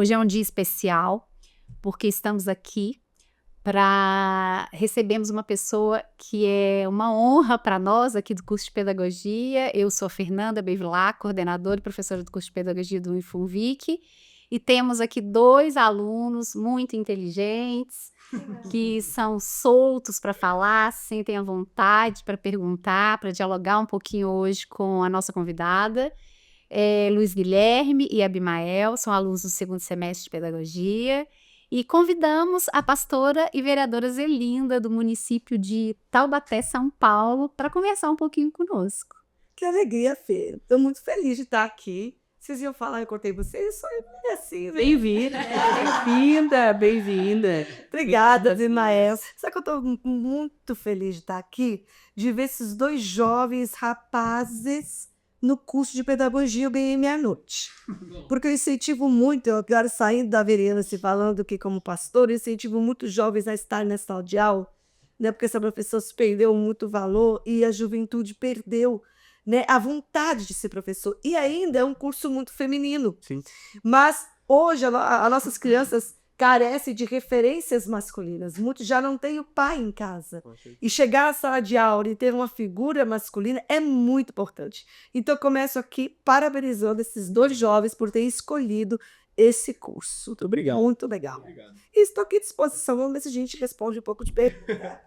Hoje é um dia especial, porque estamos aqui recebemos uma pessoa que é uma honra para nós aqui do curso de Pedagogia. Eu sou Fernanda Bevilá, coordenadora e professora do curso de Pedagogia do Unifunvic, e temos aqui 2 alunos muito inteligentes, que são soltos para falar, sentem a vontade para perguntar, para dialogar um pouquinho hoje com a nossa convidada. Luiz Guilherme e Abimael são alunos do 2º semestre de Pedagogia, e convidamos a pastora e vereadora Zelinda, do município de Taubaté, São Paulo, para conversar um pouquinho conosco. Que alegria, Fê. Estou muito feliz de estar aqui. Vocês iam falar, eu cortei vocês, só assim. Bem-vinda, bem-vinda, bem-vinda. Obrigada, Abimael. Sabe que eu estou muito feliz de estar aqui, de ver esses 2 jovens rapazes no curso de Pedagogia o BM à noite. Porque eu incentivo muito, eu agora saindo da vereda, se falando que como pastor, eu incentivo muito os jovens a estar nessa sala de aula, né? Porque essa professora se perdeu muito valor e a juventude perdeu, né, a vontade de ser professor. E ainda é um curso muito feminino. Sim. Mas hoje as nossas crianças carecem de referências masculinas. Muitos já não têm o pai em casa. E chegar à sala de aula e ter uma figura masculina é muito importante. Então, eu começo aqui parabenizando esses 2 jovens por terem escolhido esse curso. Muito obrigado. Muito legal. E estou aqui à disposição. Vamos ver se a gente responde um pouco de pergunta.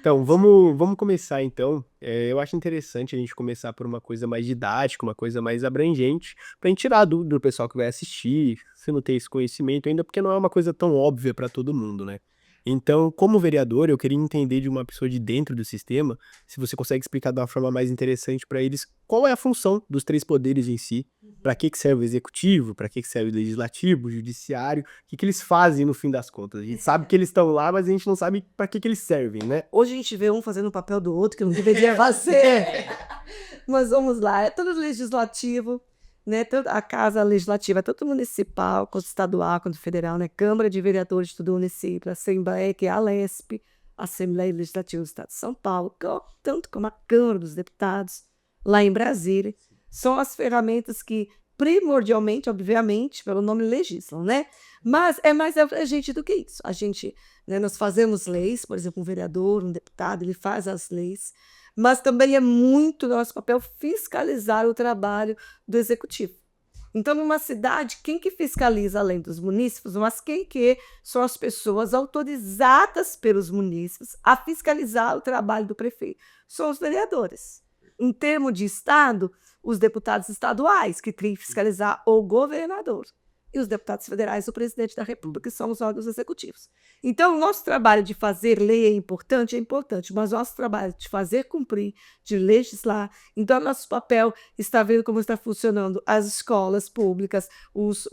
Então, vamos começar então. Eu acho interessante a gente começar por uma coisa mais didática, uma coisa mais abrangente, para a gente tirar a dúvida do pessoal que vai assistir, se não tem esse conhecimento ainda, porque não é uma coisa tão óbvia para todo mundo, né? Então, como vereador, eu queria entender de uma pessoa de dentro do sistema, se você consegue explicar de uma forma mais interessante para eles qual é a função dos 3 poderes em si, para que serve o executivo, para que serve o legislativo, o judiciário, o que eles fazem no fim das contas. A gente sabe que eles estão lá, mas a gente não sabe para que eles servem, né? Hoje a gente vê um fazendo o papel do outro, que não deveria fazer. Mas vamos lá, é todo legislativo, né? A casa legislativa é tanto municipal, quanto estadual, quanto federal, né? Câmara de Vereadores de todo o município, a Assembleia, que é a ALESP, Assembleia Legislativa do Estado de São Paulo, tanto como a Câmara dos Deputados, lá em Brasília, são as ferramentas que, primordialmente, obviamente, pelo nome legislam, né? Mas é mais abrangente do que isso. A gente, né, nós fazemos leis, por exemplo, um vereador, um deputado, ele faz as leis, mas também é muito nosso papel fiscalizar o trabalho do executivo. Então, numa cidade, quem que fiscaliza além dos munícipes, mas quem que são as pessoas autorizadas pelos munícipes a fiscalizar o trabalho do prefeito? São os vereadores. Em termos de Estado, os deputados estaduais, que têm que fiscalizar o governador. E os deputados federais, o presidente da República, que são os órgãos executivos. Então, o nosso trabalho de fazer lei é importante, mas o nosso trabalho de fazer cumprir, de legislar, então, nosso papel está vendo como está funcionando as escolas públicas, os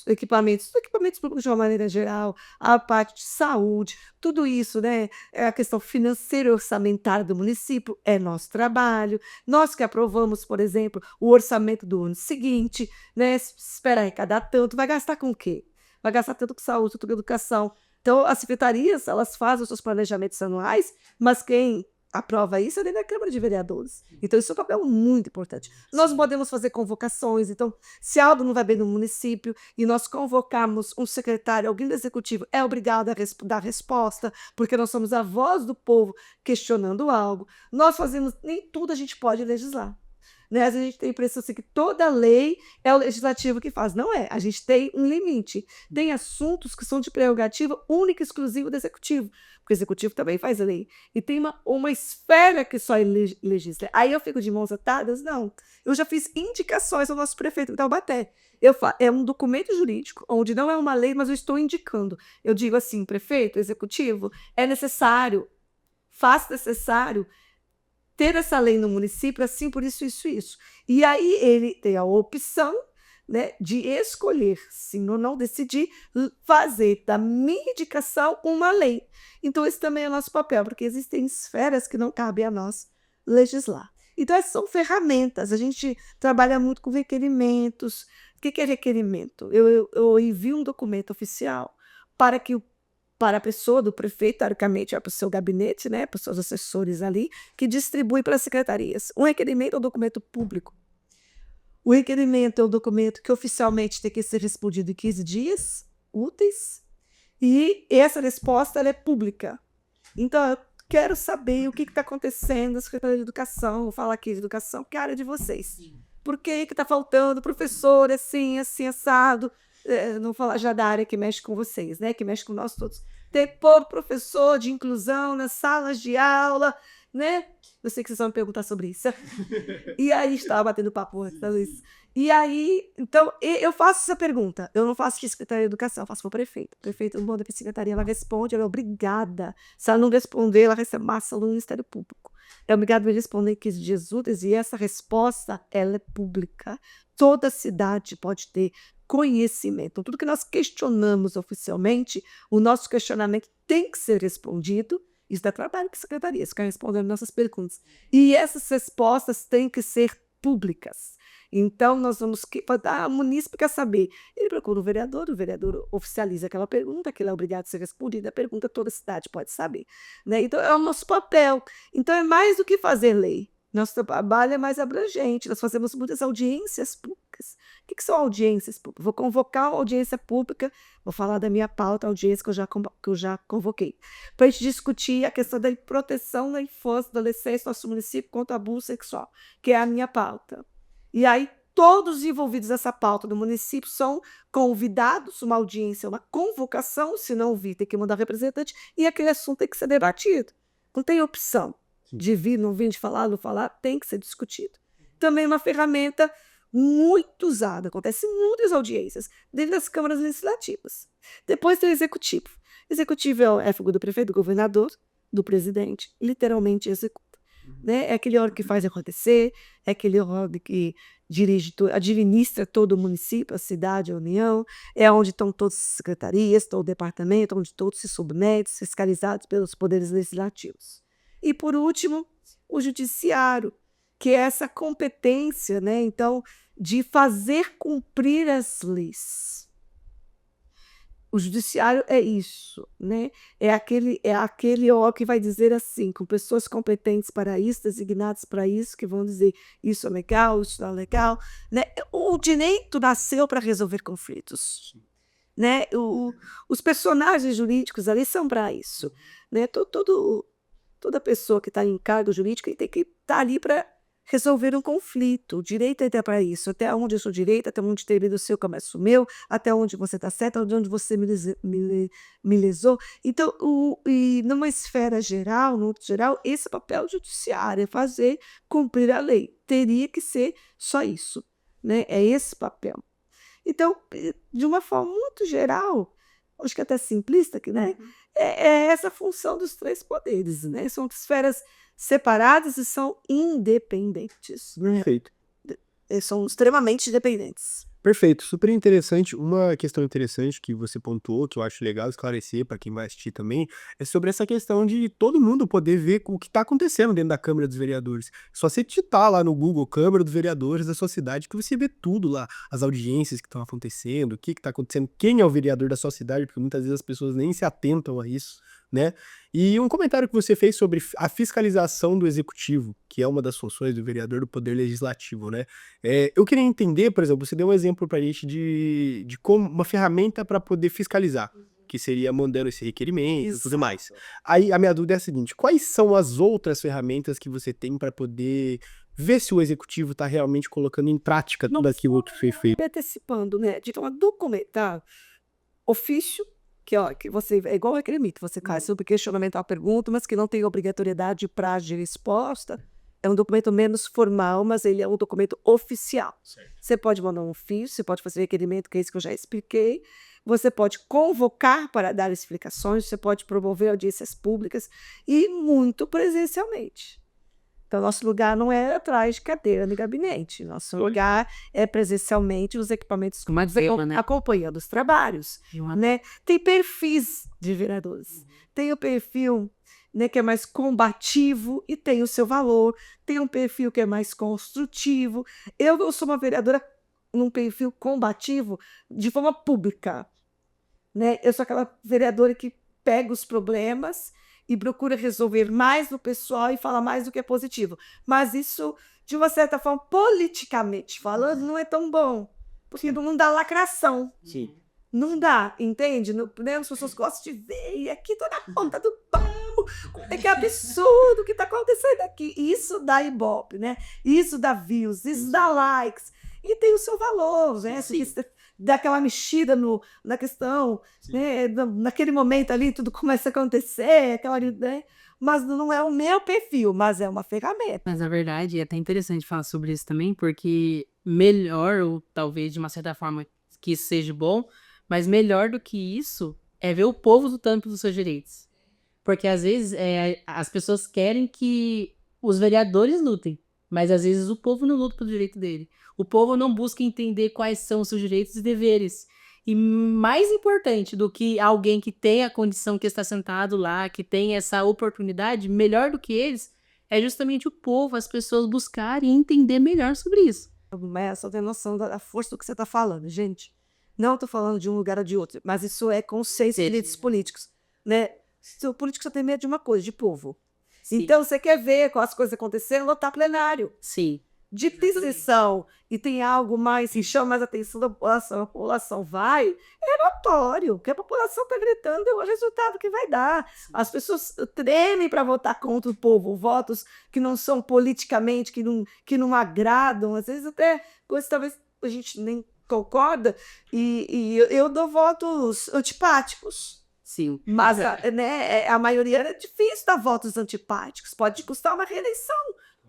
equipamentos públicos de uma maneira geral, a parte de saúde, tudo isso, né? A questão financeira e orçamentária do município é nosso trabalho. Nós que aprovamos, por exemplo, o orçamento do ano seguinte, né? Espera arrecadar tanto, vai gastar com o quê? Vai gastar tanto com saúde, tanto com educação. Então, as secretarias, elas fazem os seus planejamentos anuais, mas quem aprova isso é dentro da Câmara de Vereadores. Então, isso é um papel muito importante. Nós podemos fazer convocações. Então, se algo não vai bem no município e nós convocarmos um secretário, alguém do executivo, é obrigado a dar resposta, porque nós somos a voz do povo questionando algo. Nós fazemos, nem tudo a gente pode legislar. Né? Às vezes a gente tem a impressão assim, que toda lei é o legislativo que faz. Não é. A gente tem um limite. Tem assuntos que são de prerrogativa única e exclusiva do executivo, porque o executivo também faz a lei. E tem uma esfera que só legisla. Aí eu fico de mãos atadas? Não. Eu já fiz indicações ao nosso prefeito de Taubaté. É um documento jurídico, onde não é uma lei, mas eu estou indicando. Eu digo assim, prefeito, executivo, é necessário, faça necessário ter essa lei no município, assim, por isso, isso, isso. E aí ele tem a opção, né, de escolher, sim ou não, decidir fazer da minha indicação uma lei. Então, esse também é nosso papel, porque existem esferas que não cabem a nós legislar. Então, essas são ferramentas. A gente trabalha muito com requerimentos. O que é requerimento? Eu envio um documento oficial para a pessoa do prefeito, teoricamente, para o seu gabinete, né, para os seus assessores ali, que distribui para as secretarias. Um requerimento é um documento público. O requerimento é um documento que oficialmente tem que ser respondido em 15 dias úteis, e essa resposta ela é pública. Então, eu quero saber o que está acontecendo na Secretaria de Educação, vou falar aqui de educação, que é a área de vocês. Por que está faltando professor assim, assim, assado? Não vou falar já da área que mexe com vocês, né? Que mexe com nós todos. Ter professor de inclusão nas salas de aula, né? Eu sei que vocês vão me perguntar sobre isso. E aí, estava batendo papo antes, isso. E aí, então, eu faço essa pergunta. Eu não faço de Secretaria de Educação, eu faço para o prefeito. O prefeito manda para a secretaria, ela responde, ela é obrigada. Se ela não responder, ela recebe massa no Ministério Público. É obrigada a responder em 15 dias úteis, e essa resposta, ela é pública. Toda cidade pode ter conhecimento. Então, tudo que nós questionamos oficialmente, o nosso questionamento tem que ser respondido. Isso dá trabalho que a secretaria ficar respondendo nossas perguntas. E essas respostas têm que ser públicas. Então, nós vamos... o munícipe quer saber. Ele procura o vereador oficializa aquela pergunta, que ele é obrigado a ser respondida. A pergunta toda a cidade pode saber. Né? Então, é o nosso papel. Então, é mais do que fazer lei. Nosso trabalho é mais abrangente. Nós fazemos muitas audiências públicas. O que são audiências públicas? Vou convocar uma audiência pública, vou falar da minha pauta, a audiência que eu já convoquei, para a gente discutir a questão da proteção da infância e adolescência no nosso município contra o abuso sexual, que é a minha pauta. E aí, todos os envolvidos nessa pauta do município são convidados, uma audiência, uma convocação, se não vir, tem que mandar representante, e aquele assunto tem que ser debatido. Não tem opção de vir, não vir, de falar, não falar, tem que ser discutido. Também uma ferramenta muito usada, acontece em muitas audiências, dentro das câmaras legislativas. Depois tem o executivo. O executivo é a figura do prefeito, do governador, do presidente, literalmente executa. Né? É aquele órgão que faz acontecer, é aquele órgão que dirige, administra todo o município, a cidade, a União, é onde estão todas as secretarias, todo o departamento, onde todos se submetem, fiscalizados pelos poderes legislativos. E, por último, o judiciário, que é essa competência, né, então, de fazer cumprir as leis. O judiciário é isso, né? É aquele órgão que vai dizer assim, com pessoas competentes para isso, designadas para isso, que vão dizer isso é legal, isso não é legal. Né? O direito nasceu para resolver conflitos. Né? Os personagens jurídicos ali são para isso. Né? Toda pessoa que está em cargo jurídico tem que estar ali para resolver um conflito. O direito é para isso. Até onde eu sou direito, até onde tem o seu, começa o meu, até onde você está certo, até onde você me lesou. Então, e numa esfera geral, no outro geral, esse papel judiciário é fazer cumprir a lei. Teria que ser só isso. Né? É esse papel. Então, de uma forma muito geral, acho que até simplista, né? É essa função dos três poderes. Né? São esferas separadas e são independentes. Perfeito. São extremamente independentes. Perfeito, super interessante. Uma questão interessante que você pontuou, que eu acho legal esclarecer para quem vai assistir também, é sobre essa questão de todo mundo poder ver o que está acontecendo dentro da Câmara dos Vereadores. Só você digitar lá no Google Câmara dos Vereadores da sua cidade, que você vê tudo lá, as audiências que estão acontecendo, o que está acontecendo, quem é o vereador da sua cidade, porque muitas vezes as pessoas nem se atentam a isso, né? E um comentário que você fez sobre a fiscalização do executivo, que é uma das funções do vereador do Poder Legislativo, né? Eu queria entender, por exemplo, você deu um exemplo para a gente de como uma ferramenta para poder fiscalizar, que seria mandando esse requerimento e tudo mais. Aí a minha dúvida é a seguinte: quais são as outras ferramentas que você tem para poder ver se o executivo está realmente colocando em prática tudo aquilo que foi feito? Antecipando, né? De forma documentar, ofício, que você é igual ao requerimento, você cai sobre questionamento à pergunta, mas que não tem obrigatoriedade de prazo de resposta. É um documento menos formal, mas ele é um documento oficial. Certo. Você pode mandar um ofício, você pode fazer requerimento, que é isso que eu já expliquei. Você pode convocar para dar explicações, você pode promover audiências públicas e muito presencialmente. Então, nosso lugar não é atrás de cadeira de gabinete. Nosso lugar é presencialmente os equipamentos acompanhando os trabalhos. Né? Tem perfis de vereadores. Tem o perfil, né, que é mais combativo e tem o seu valor. Tem um perfil que é mais construtivo. Eu sou uma vereadora num perfil combativo de forma pública. Né? Eu sou aquela vereadora que pega os problemas e procura resolver mais do pessoal e falar mais do que é positivo. Mas isso, de uma certa forma, politicamente falando, não é tão bom, porque não dá lacração. Sim. Não dá, entende? Não, né? As pessoas gostam de ver, e aqui tô na ponta do palmo, que absurdo o que tá acontecendo aqui. Isso dá ibope, né? Isso dá views, isso dá likes, e tem o seu valor, né? Isso dá aquela mexida na questão, né? Naquele momento ali, tudo começa a acontecer, aquela, né? Mas não é o meu perfil, mas é uma ferramenta. Mas na verdade é até interessante falar sobre isso também, porque melhor, ou talvez de uma certa forma que isso seja bom, mas melhor do que isso é ver o povo lutando pelos seus direitos. Porque às vezes as pessoas querem que os vereadores lutem, mas às vezes o povo não luta pelo direito dele. O povo não busca entender quais são os seus direitos e deveres. E mais importante do que alguém que tem a condição que está sentado lá, que tem essa oportunidade, melhor do que eles, é justamente o povo, as pessoas buscarem entender melhor sobre isso. Mas só tem noção da força do que você está falando, gente. Não estou falando de um lugar ou de outro, mas isso é conceito de elites políticos, né? O político só tem medo de uma coisa, de povo. Sim. Então, você quer ver com as coisas acontecendo, lotar plenário. Sim. De transição, e tem algo mais que chama mais a atenção da população, a população vai, é notório, que a população está gritando, é o resultado que vai dar. As pessoas tremem para votar contra o povo, votos que não são politicamente, que não agradam, às vezes até coisas talvez a gente nem concorda, e eu dou votos antipáticos. Sim. Mas né, a maioria é difícil dar votos antipáticos, pode custar uma reeleição.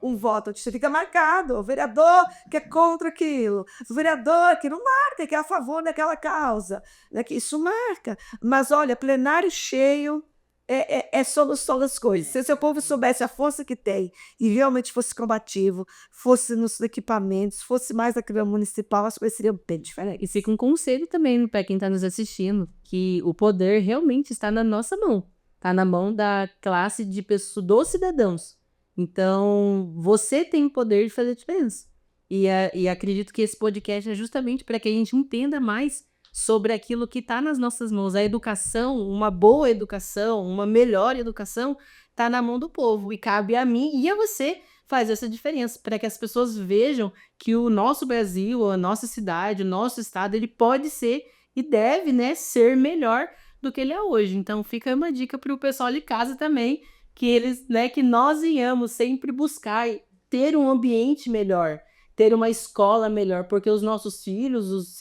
Um voto onde você fica marcado, o vereador que é contra aquilo, o vereador que não marca, que é a favor daquela causa, né, que isso marca. Mas olha, plenário cheio é solução das coisas. Se o seu povo soubesse a força que tem e realmente fosse combativo, fosse nos equipamentos, fosse mais na Câmara Municipal, as coisas seriam bem diferentes. E fica um conselho também para quem está nos assistindo, que o poder realmente está na nossa mão. Está na mão da classe de pessoas, dos cidadãos. Então, você tem o poder de fazer a diferença. E acredito que esse podcast é justamente para que a gente entenda mais sobre aquilo que está nas nossas mãos. A educação, uma boa educação, uma melhor educação, está na mão do povo. E cabe a mim e a você fazer essa diferença, para que as pessoas vejam que o nosso Brasil, a nossa cidade, o nosso estado, ele pode ser e deve, né, ser melhor do que ele é hoje. Então, fica uma dica para o pessoal de casa também, que eles, né, que nós venhamos sempre buscar ter um ambiente melhor, ter uma escola melhor, porque os nossos filhos, os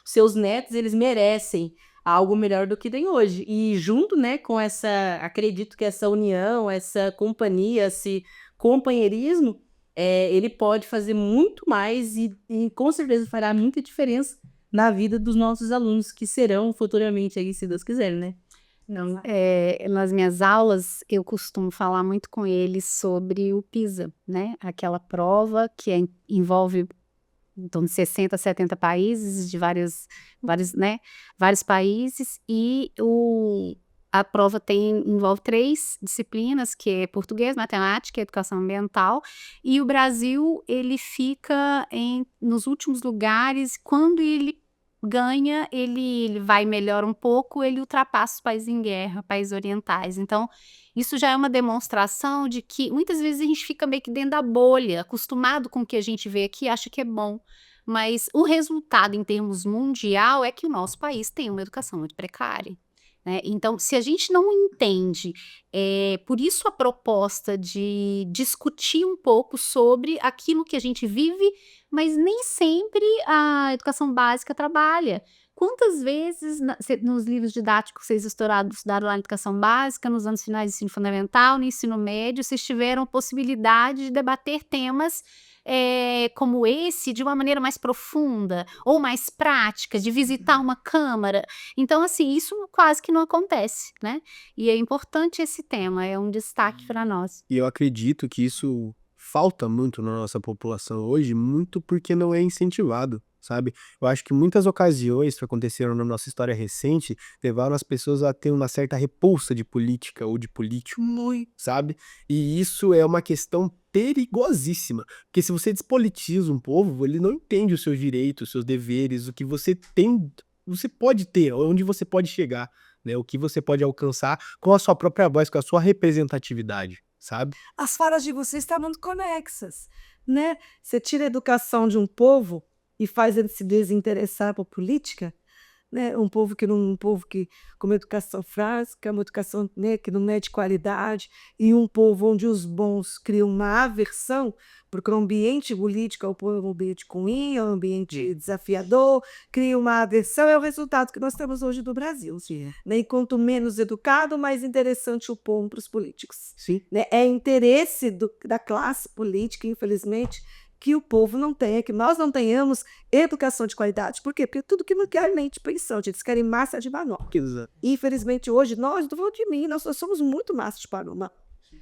seus netos, eles merecem algo melhor do que tem hoje. E junto, né, com acredito que essa união, essa companhia, esse companheirismo, ele pode fazer muito mais e com certeza fará muita diferença na vida dos nossos alunos, que serão futuramente aí, se Deus quiser, né? Não, nas minhas aulas, eu costumo falar muito com eles sobre o PISA, né? Aquela prova que envolve em torno de 60, 70 países, de vários países, e a prova envolve 3 disciplinas, que é português, matemática e educação ambiental, e o Brasil, ele fica nos últimos lugares. Quando ele ganha, ele vai melhor um pouco, ele ultrapassa os países em guerra, países orientais. Então, isso já é uma demonstração de que muitas vezes a gente fica meio que dentro da bolha, acostumado com o que a gente vê aqui, acha que é bom. Mas o resultado em termos mundial é que o nosso país tem uma educação muito precária, né? Então, se a gente não entende, por isso a proposta de discutir um pouco sobre aquilo que a gente vive, mas nem sempre a educação básica trabalha. Quantas vezes nos livros didáticos vocês estudaram lá na educação básica, nos anos finais do ensino fundamental, no ensino médio, vocês tiveram a possibilidade de debater temas como esse de uma maneira mais profunda ou mais prática, de visitar uma câmara? Então, assim, isso quase que não acontece, né? E é importante esse tema, é um destaque para nós. E eu acredito que isso falta muito na nossa população hoje, muito porque não é incentivado, sabe? Eu acho que muitas ocasiões que aconteceram na nossa história recente levaram as pessoas a ter uma certa repulsa de política ou de político, sabe? E isso é uma questão perigosíssima, porque se você despolitiza um povo, ele não entende os seus direitos, os seus deveres, o que você tem, você pode ter, onde você pode chegar, né? O que você pode alcançar com a sua própria voz, com a sua representatividade, sabe? As falas de vocês estão muito conexas, né? Você tira a educação de um povo e faz ele se desinteressar por política, né? Um povo que com uma educação frágil, uma educação, né, que não é de qualidade, e um povo onde os bons criam uma aversão, porque o ambiente político é um ambiente ruim, é um ambiente desafiador, cria uma aversão, é o resultado que nós temos hoje do Brasil. Né? E quanto menos educado, mais interessante o povo para os políticos. Sim. Né? É interesse da classe política, infelizmente, que o povo não tenha, que nós não tenhamos educação de qualidade. Por quê? Porque tudo que não quer mente pensante, eles querem massa de manobra. Exato. Infelizmente, hoje, nós, não vou de mim, nós somos muito massa de manobra.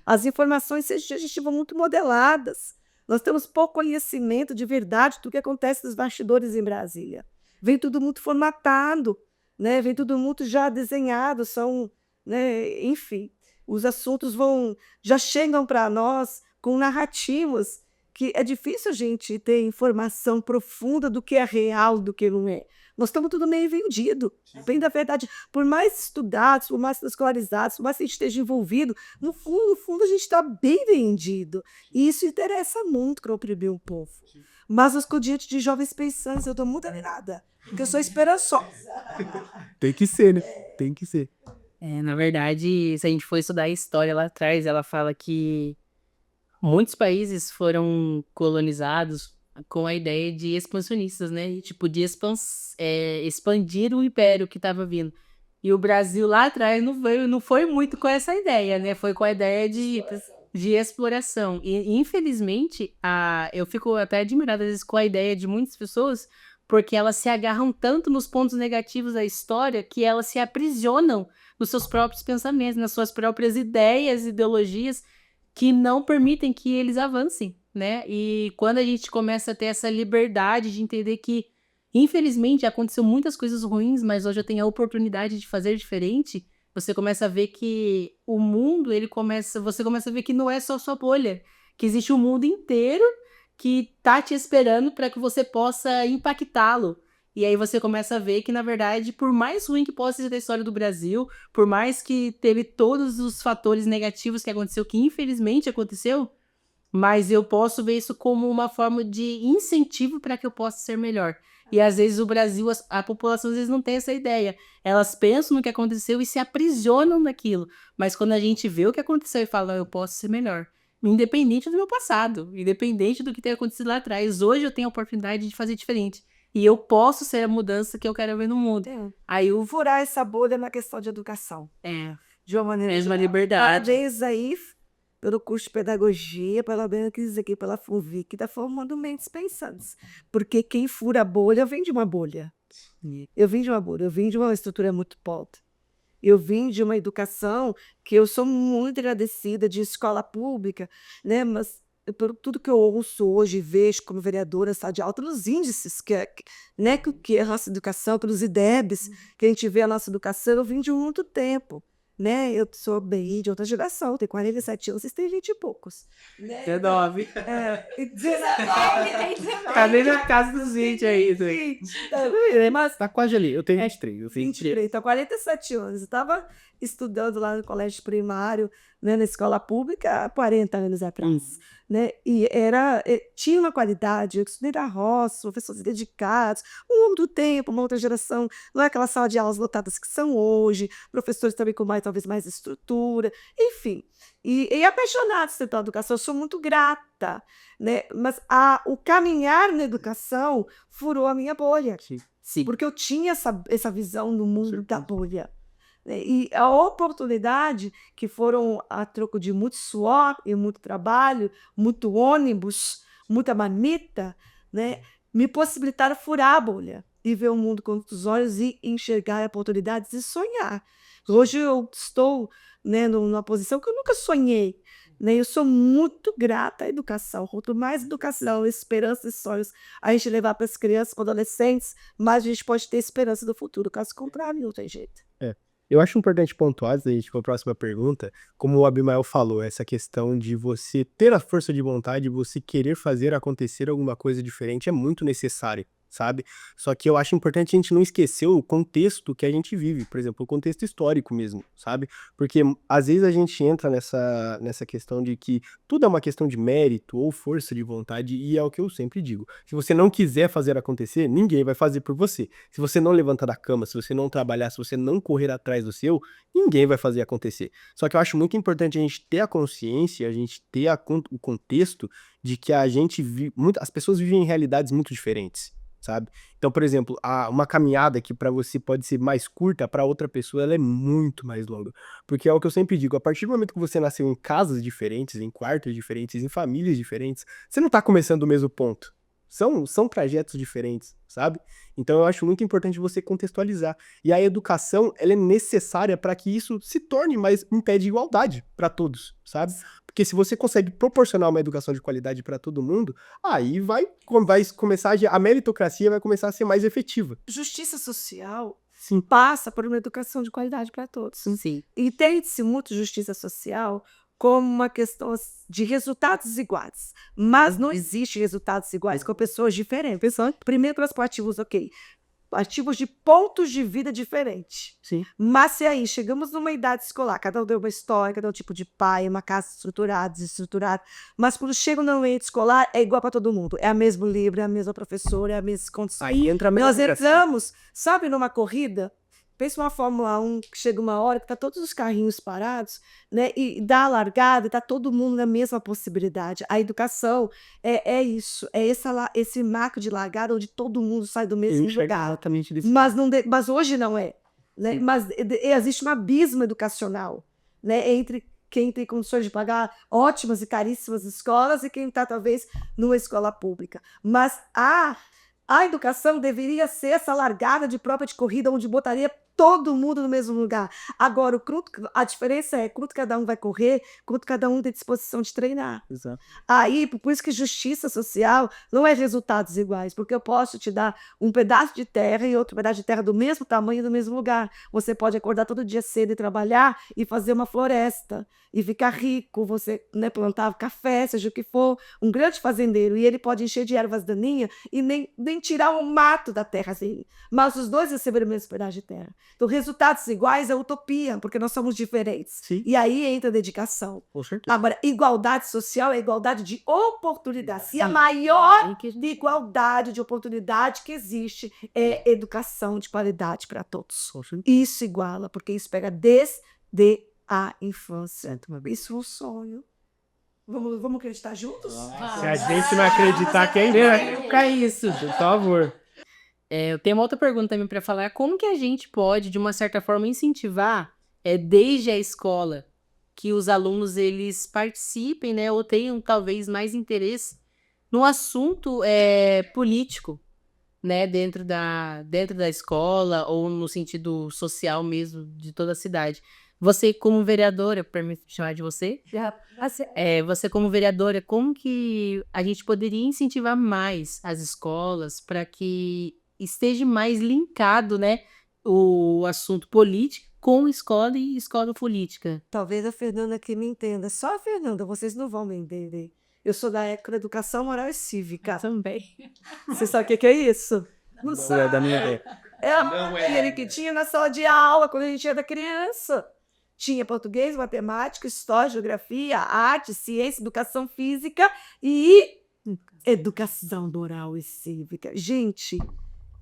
As informações a gente estiveram muito modeladas. Nós temos pouco conhecimento de verdade do que acontece nos bastidores em Brasília. Vem tudo muito formatado, né? Vem tudo muito já desenhado, são, né? Enfim, os assuntos já chegam para nós com narrativas que é difícil a gente ter informação profunda do que é real, do que não é. Nós estamos tudo meio vendido. Bem da verdade, por mais estudados, por mais escolarizados, por mais que a gente esteja envolvido, no fundo a gente está bem vendido. E isso interessa muito para oprimir o povo. Mas eu estou diante de jovens pensantes, eu estou muito alienada, porque eu sou esperançosa. Tem que ser, né? Tem que ser. Na verdade, se a gente for estudar a história lá atrás, ela fala que muitos países foram colonizados com a ideia de expansionistas, né? E, tipo, de expandir o império que estava vindo. E o Brasil lá atrás não foi muito com essa ideia, né? Foi com a ideia de exploração. E, infelizmente, eu fico até admirada, às vezes, com a ideia de muitas pessoas, porque elas se agarram tanto nos pontos negativos da história que elas se aprisionam nos seus próprios pensamentos, nas suas próprias ideias, ideologias, que não permitem que eles avancem, né? E quando a gente começa a ter essa liberdade de entender que, infelizmente, aconteceu muitas coisas ruins, mas hoje eu tenho a oportunidade de fazer diferente, você começa a ver que o mundo, você começa a ver que não é só sua bolha, que existe um mundo inteiro que tá te esperando para que você possa impactá-lo. E aí você começa a ver que, na verdade, por mais ruim que possa ser a história do Brasil, por mais que teve todos os fatores negativos que aconteceu, que infelizmente aconteceu, mas eu posso ver isso como uma forma de incentivo para que eu possa ser melhor. E às vezes o Brasil, a população às vezes não tem essa ideia. Elas pensam no que aconteceu e se aprisionam naquilo. Mas quando a gente vê o que aconteceu e fala, eu posso ser melhor. Independente do meu passado, independente do que tenha acontecido lá atrás, hoje eu tenho a oportunidade de fazer diferente. E eu posso ser a mudança que eu quero ver no mundo. Aí eu Furar essa bolha na questão de educação. De uma maneira mesma geral. liberdade. Parabéns aí pelo curso de pedagogia, parabéns aqui pela FUNVIC, que está formando mentes pensantes. Porque quem fura a bolha vem de uma bolha. Eu vim de uma bolha, eu vim de uma estrutura muito pobre. Eu vim de uma educação que eu sou muito agradecida de escola pública, né? Mas por tudo que eu ouço hoje e vejo como vereadora sala de aula, pelos índices né, que é a nossa educação, pelos IDEBs, que a gente vê a nossa educação, eu vim de muito tempo. Né? Eu sou bem de outra geração, tenho 47 anos, vocês têm 20 e poucos. Né? 19. 19. Tá nem na casa dos 20 aí. Mas Tá quase ali. Eu tenho 23. Eu tenho 23, então 47 anos. Eu estava estudando lá no colégio primário, né, na escola pública, há 40 anos atrás. Né? E tinha uma qualidade, eu estudei na roça, professores dedicados, um homem do tempo, uma outra geração, não é aquela sala de aulas lotadas que são hoje, professores também com talvez mais estrutura, enfim. E apaixonados pela educação, eu sou muito grata, né? Mas o caminhar na educação furou a minha bolha. Sim. Porque eu tinha essa visão do mundo da bolha. E a oportunidade, que foram a troco de muito suor e muito trabalho, muito ônibus, muita marmita, né, me possibilitaram furar a bolha e ver o mundo com outros olhos e enxergar oportunidades e sonhar. Hoje eu estou, né, numa posição que eu nunca sonhei. Né? Eu sou muito grata à educação. Quanto mais educação, esperança e sonhos a gente levar para as crianças, para os adolescentes, mais a gente pode ter esperança do futuro. Caso contrário, não tem jeito. Eu acho importante pontuar, antes da gente ir para a próxima pergunta, como o Abimael falou, essa questão de você ter a força de vontade, você querer fazer acontecer alguma coisa diferente é muito necessário, sabe? Só que eu acho importante a gente não esquecer o contexto que a gente vive, por exemplo, o contexto histórico mesmo, sabe? Porque às vezes a gente entra nessa questão de que tudo é uma questão de mérito ou força de vontade, e é o que eu sempre digo. Se você não quiser fazer acontecer, ninguém vai fazer por você. Se você não levanta da cama, se você não trabalhar, se você não correr atrás do seu, ninguém vai fazer acontecer. Só que eu acho muito importante a gente ter a consciência, a gente ter o contexto de que a gente as pessoas vivem em realidades muito diferentes, sabe? Então, por exemplo, uma caminhada que para você pode ser mais curta, para outra pessoa ela é muito mais longa. Porque é o que eu sempre digo, a partir do momento que você nasceu em casas diferentes, em quartos diferentes, em famílias diferentes, você não tá começando do mesmo ponto. São trajetos diferentes, sabe? Então eu acho muito importante você contextualizar. E a educação, ela é necessária para que isso se torne mais em pé de igualdade para todos, sabe? Porque se você consegue proporcionar uma educação de qualidade para todo mundo, aí vai começar a meritocracia vai começar a ser mais efetiva. Justiça social Sim. passa por uma educação de qualidade para todos. Sim. Entende-se muito justiça social como uma questão de resultados iguais, mas não existe resultados iguais com pessoas diferentes. Primeiro, transportativos, ok. Ativos de pontos de vida diferentes. Sim. Mas se aí chegamos numa idade escolar, cada um tem uma história, cada um tipo de pai, uma casa estruturada, desestruturada, mas quando chega no ambiente escolar é igual para todo mundo. É a mesmo livro, é a mesma professora, é a mesma condição. Aí entra a Nós meritocracia. entramos, sabe, numa corrida, pensa uma Fórmula 1, que chega uma hora que tá todos os carrinhos parados, né, e dá a largada e tá todo mundo na mesma possibilidade. A educação é isso, é esse marco de largada onde todo mundo sai do mesmo lugar. Exatamente desse Mas hoje não é, né? Mas existe um abismo educacional, né? Entre quem tem condições de pagar ótimas e caríssimas escolas e quem está, talvez, numa escola pública. Mas a educação deveria ser essa largada de prova de corrida onde botaria todo mundo no mesmo lugar. Agora, a diferença é quanto cada um vai correr, quanto cada um tem disposição de treinar. Exato. Aí, por isso que justiça social não é resultados iguais, porque eu posso te dar um pedaço de terra e outro pedaço de terra do mesmo tamanho e do mesmo lugar. Você pode acordar todo dia cedo e trabalhar e fazer uma floresta e ficar rico, você, né, plantar café, seja o que for, um grande fazendeiro, e ele pode encher de ervas daninhas e nem tirar um mato da terra dele. Mas os dois receberam o mesmo pedaço de terra. Então, resultados iguais é utopia, porque nós somos diferentes. Sim. E aí entra a dedicação. Com certeza. Agora, igualdade social é igualdade de oportunidade. E a maior igualdade de oportunidade que existe é educação de qualidade para todos. Com certeza. Isso iguala, porque isso pega desde a infância. Isso é um sonho. Vamos acreditar juntos? Se a gente não acreditar, quem vai ficar isso, por favor. Eu tenho uma outra pergunta também para falar. Como que a gente pode, de uma certa forma, incentivar, desde a escola, que os alunos eles participem, né, ou tenham talvez mais interesse no assunto político, né, dentro da escola ou no sentido social mesmo de toda a cidade? Você como vereadora, para me chamar de você, você como vereadora, como que a gente poderia incentivar mais as escolas para que esteja mais linkado, né, o assunto político com escola e escola política? Talvez a Fernanda aqui me entenda. Só a Fernanda, vocês não vão me entender. Eu sou da Educação Moral e Cívica. Também. Você sabe o que é isso? Não Não é da minha ideia. É a matéria que tinha na sala de aula quando a gente era criança. Tinha português, matemática, história, geografia, arte, ciência, educação física e educação moral e cívica. Gente,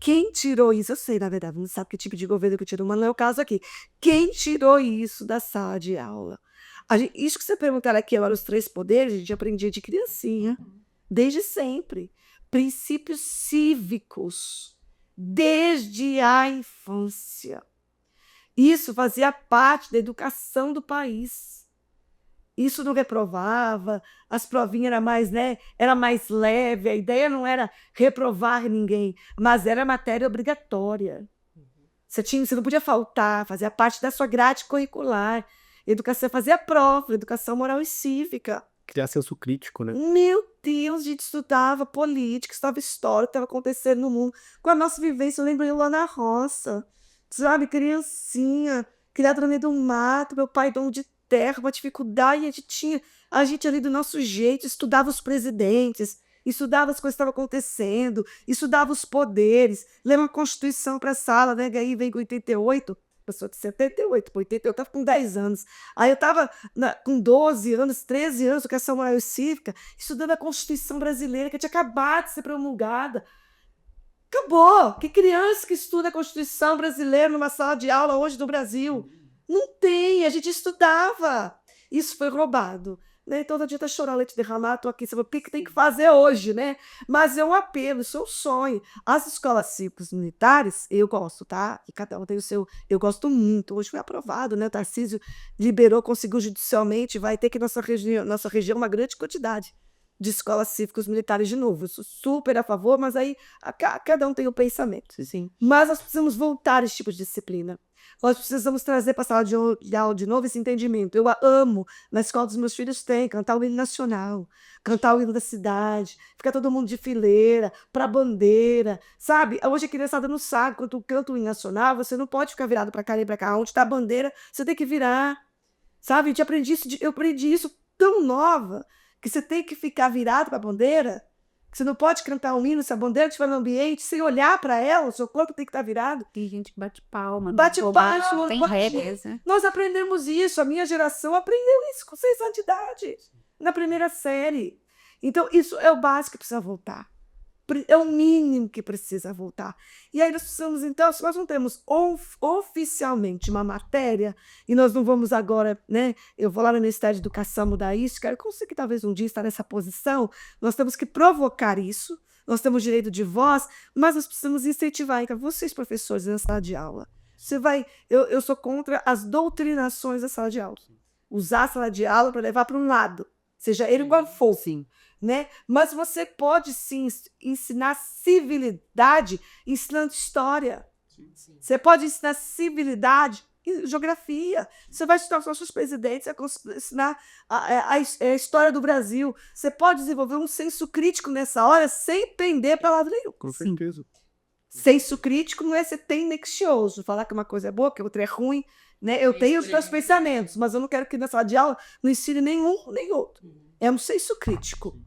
quem tirou isso? Eu sei, na verdade, não sabe que tipo de governo que tirou, mas não é o caso aqui. Quem tirou isso da sala de aula? Isso que você perguntar aqui agora, os 3 poderes, a gente aprendia de criancinha, desde sempre. Princípios cívicos, desde a infância. Isso fazia parte da educação do país. Isso não reprovava, as provinhas eram mais, né, era mais leve, a ideia não era reprovar ninguém, mas era matéria obrigatória. Você não podia faltar, fazia parte da sua grade curricular. Educação fazia prova, educação moral e cívica. Criar senso crítico, né? Meu Deus, a gente estudava política, estudava história, o que estava acontecendo no mundo. Com a nossa vivência, eu lembro eu lá na roça, sabe, criancinha, criada no meio do mato, meu pai dono de terra, uma dificuldade, a gente ali do nosso jeito, estudava os presidentes, estudava as coisas que estavam acontecendo, estudava os poderes, leva a Constituição para a sala, né? Aí vem com 88, pessoa de 78, 88, eu estava com 10 anos. Aí eu estava com 12 anos, 13 anos, educação moral e cívica, estudando a Constituição brasileira, que tinha acabado de ser promulgada. Acabou! Que criança que estuda a Constituição brasileira numa sala de aula hoje no Brasil? Não tem, a gente estudava. Isso foi roubado. Né? Então não adianta chorar leite derramado, estou aqui, o que tem que fazer hoje, né? Mas é um apelo, isso é um sonho. As escolas cívicas militares, eu gosto, tá? E cada um tem o seu. Eu gosto muito. Hoje foi aprovado, né? O Tarcísio liberou, conseguiu judicialmente, vai ter que nossa região uma grande quantidade de escolas cívicas militares de novo. Eu sou super a favor, mas aí cada um tem o pensamento. Sim. Mas nós precisamos voltar a esse tipo de disciplina. Nós precisamos trazer para a sala de aula de novo esse entendimento. Eu amo, na escola dos meus filhos tem, cantar o hino nacional, cantar o hino da cidade, ficar todo mundo de fileira, para a bandeira, sabe? Hoje a criançada não sabe, quando tu canta o hino nacional, você não pode ficar virado para cá nem para cá. Onde está a bandeira, você tem que virar, sabe? Eu aprendi isso tão nova, que você tem que ficar virado para a bandeira, que você não pode cantar um hino se a bandeira estiver no ambiente, sem olhar para ela, o seu corpo tem que estar virado. Tem gente que bate palma. Bate palma, Tem bate- regras, né? Nós aprendemos isso, a minha geração aprendeu isso com 6 anos de idade, na primeira série. Então, isso é o básico que precisa voltar. É o mínimo que precisa voltar. E aí nós precisamos, então, se nós não temos oficialmente uma matéria, e nós não vamos agora, né? Eu vou lá no Ministério de Educação mudar isso, quero conseguir talvez um dia estar nessa posição, nós temos que provocar isso, nós temos direito de voz, mas nós precisamos incentivar, então, vocês, professores, na sala de aula. Eu sou contra as doutrinações da sala de aula. Usar a sala de aula para levar para um lado, seja ele qual for. Sim. Né? Mas você pode sim ensinar civilidade ensinando história. Você pode ensinar civilidade em geografia. Você vai estudar os nossos presidentes, você vai ensinar a história do Brasil. Você pode desenvolver um senso crítico nessa hora sem pender para lado nenhum. Com certeza. Senso crítico não é ser tendencioso, falar que uma coisa é boa, que outra é ruim. Né? Eu tenho os meus pensamentos, mas eu não quero que na sala de aula não ensine nenhum nem outro. É um senso crítico.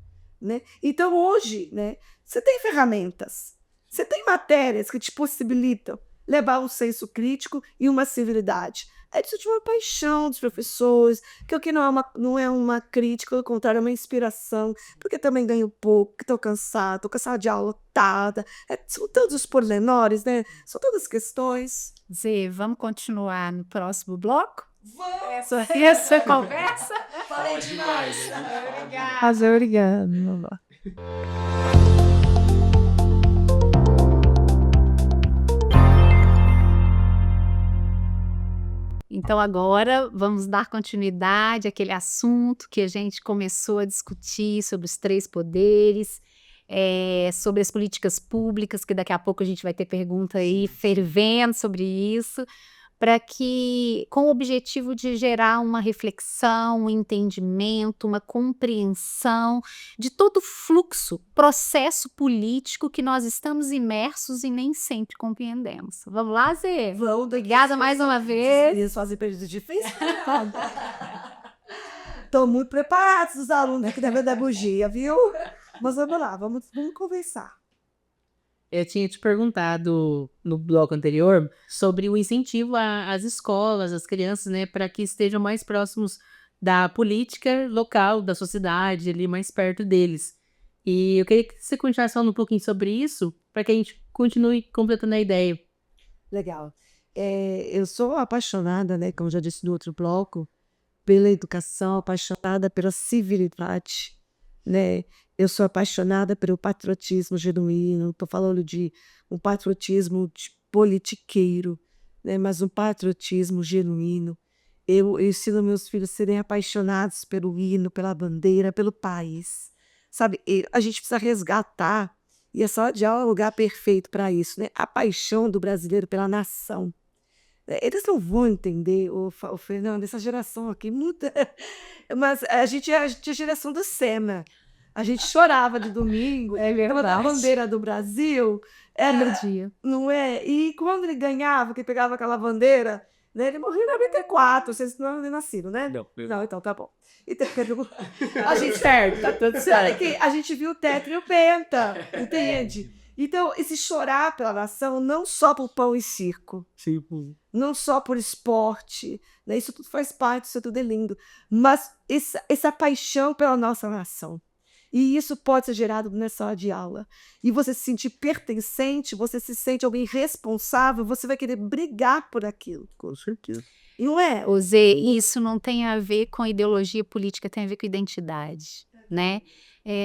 Né? Então, hoje, né, você tem ferramentas, você tem matérias que te possibilitam levar um senso crítico e uma civilidade. É disso de uma paixão dos professores, que o que não é uma crítica, pelo contrário, é uma inspiração, porque também ganho pouco, estou cansada de aula lotada. São todos os pormenores, né? São todas as questões. Zê, vamos continuar no próximo bloco? Vamos! Essa conversa? Falei demais! Obrigada. Obrigada. Então, agora vamos dar continuidade àquele assunto que a gente começou a discutir sobre os 3 poderes, sobre as políticas públicas, que daqui a pouco a gente vai ter pergunta aí fervendo sobre isso, para que, com o objetivo de gerar uma reflexão, um entendimento, uma compreensão de todo o fluxo, processo político que nós estamos imersos e nem sempre compreendemos. Vamos lá, Zê? Vamos, Obrigada mais uma vez. Eles fazem período difícil. Estão muito preparados os alunos que devem dar bugia, viu? Mas vamos lá, vamos conversar. Eu tinha te perguntado no bloco anterior sobre o incentivo às escolas, às crianças, né, para que estejam mais próximos da política local, da sociedade, ali mais perto deles. E eu queria que você continuasse falando um pouquinho sobre isso, para que a gente continue completando a ideia. Legal. Eu sou apaixonada, né, como já disse no outro bloco, pela educação, apaixonada pela civilidade, né? Eu sou apaixonada pelo patriotismo genuíno, estou falando de um patriotismo politiqueiro, né? Mas um patriotismo genuíno. Eu ensino meus filhos a serem apaixonados pelo hino, pela bandeira, pelo país. Sabe, a gente precisa resgatar, e a sala de aula é o lugar perfeito para isso, né? A paixão do brasileiro pela nação. Eles não vão entender, o Fernando, essa geração aqui, muita... mas a gente é a geração do Senna. A gente chorava de domingo, a bandeira do Brasil, Cada dia. não é? E quando ele ganhava, que pegava aquela bandeira, né? Ele morreu em 94, vocês não nasceram, né? Não, Não, então tá bom. Então, a gente certo, tá tudo certo. Que a gente viu o tetra e o penta, entende? Então, esse chorar pela nação, não só por pão e circo, Tipo, não só por esporte, né? Isso tudo faz parte, isso tudo é lindo, mas essa paixão pela nossa nação. E isso pode ser gerado nessa sala de aula. E você se sentir pertencente, você se sente alguém responsável, você vai querer brigar por aquilo. com certeza. Não é? Ô Zê, isso não tem a ver com ideologia política, tem a ver com identidade, né?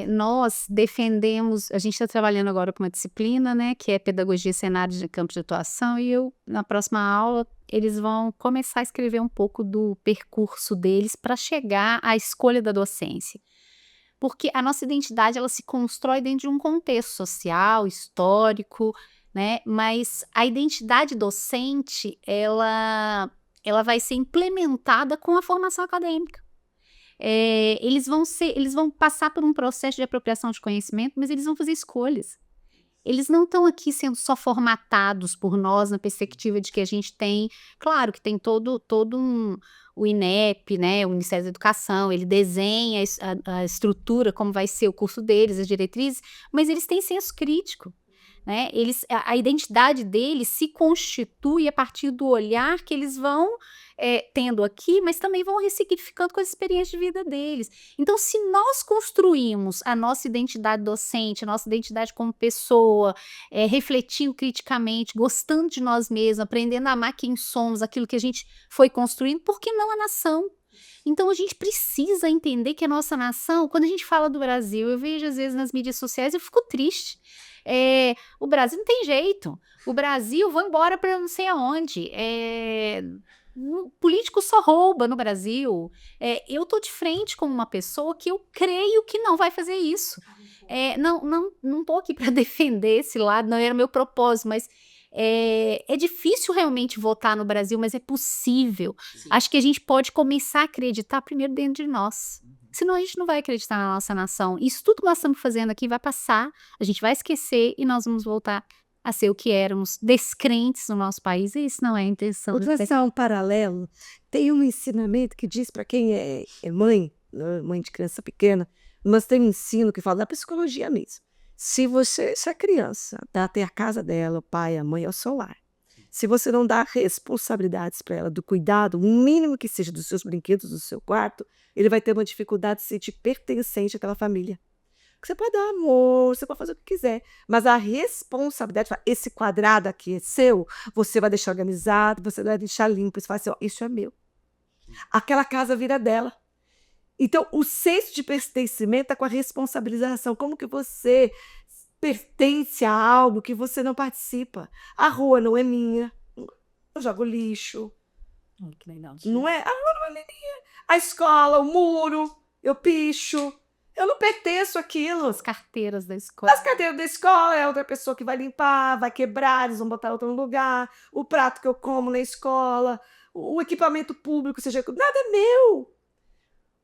Nós defendemos, a gente está trabalhando agora com uma disciplina, né, que é pedagogia cenário de campo de atuação, e na próxima aula, eles vão começar a escrever um pouco do percurso deles para chegar à escolha da docência. Porque a nossa identidade, ela se constrói dentro de um contexto social, histórico, né? Mas a identidade docente, ela vai ser implementada com a formação acadêmica. Eles vão passar por um processo de apropriação de conhecimento, mas eles vão fazer escolhas. Eles não estão aqui sendo só formatados por nós na perspectiva de que a gente tem, claro que tem todo o INEP, né, o Ministério da Educação, ele desenha a estrutura, como vai ser o curso deles, as diretrizes, mas eles têm senso crítico. Né? A identidade deles se constitui a partir do olhar que eles vão tendo aqui, mas também vão ressignificando com as experiências de vida deles. Então, se nós construímos a nossa identidade docente, a nossa identidade como pessoa, refletindo criticamente, gostando de nós mesmos, aprendendo a amar quem somos, aquilo que a gente foi construindo, por que não a nação? Então, a gente precisa entender que a nossa nação, quando a gente fala do Brasil, eu vejo às vezes nas mídias sociais, eu fico triste. O Brasil não tem jeito. O Brasil, vou embora para não sei aonde. O político só rouba no Brasil. Eu tô de frente com uma pessoa que eu creio que não vai fazer isso. Não tô aqui para defender esse lado, não era meu propósito, mas é difícil realmente votar no Brasil, mas é possível. Sim. Acho que a gente pode começar a acreditar primeiro dentro de nós. Senão a gente não vai acreditar na nossa nação. Isso tudo que nós estamos fazendo aqui vai passar, a gente vai esquecer e nós vamos voltar a ser o que éramos, descrentes no nosso país. E isso não é a intenção. Vou traçar um paralelo. Tem um ensinamento que diz para quem é mãe, mãe de criança pequena, mas tem um ensino que fala da psicologia mesmo. Se a criança dá até a casa dela, o pai, a mãe, ao seu lar, se você não dá responsabilidades para ela, do cuidado, o mínimo que seja dos seus brinquedos, do seu quarto, ele vai ter uma dificuldade de se sentir pertencente àquela família. Você pode dar amor, você pode fazer o que quiser, mas a responsabilidade, esse quadrado aqui é seu, você vai deixar organizado, você vai deixar limpo, você fala assim, ó, isso é meu. Aquela casa vira dela. Então, o senso de pertencimento está com a responsabilização. Como que você pertence a algo que você não participa? A rua não é minha, eu jogo lixo. Que legal. Não é? A rua não é minha. A escola, o muro, eu picho. Eu não pertenço àquilo. As carteiras da escola. As carteiras da escola é outra pessoa que vai limpar, vai quebrar, eles vão botar outro no lugar. O prato que eu como na escola, o equipamento público, seja nada é meu.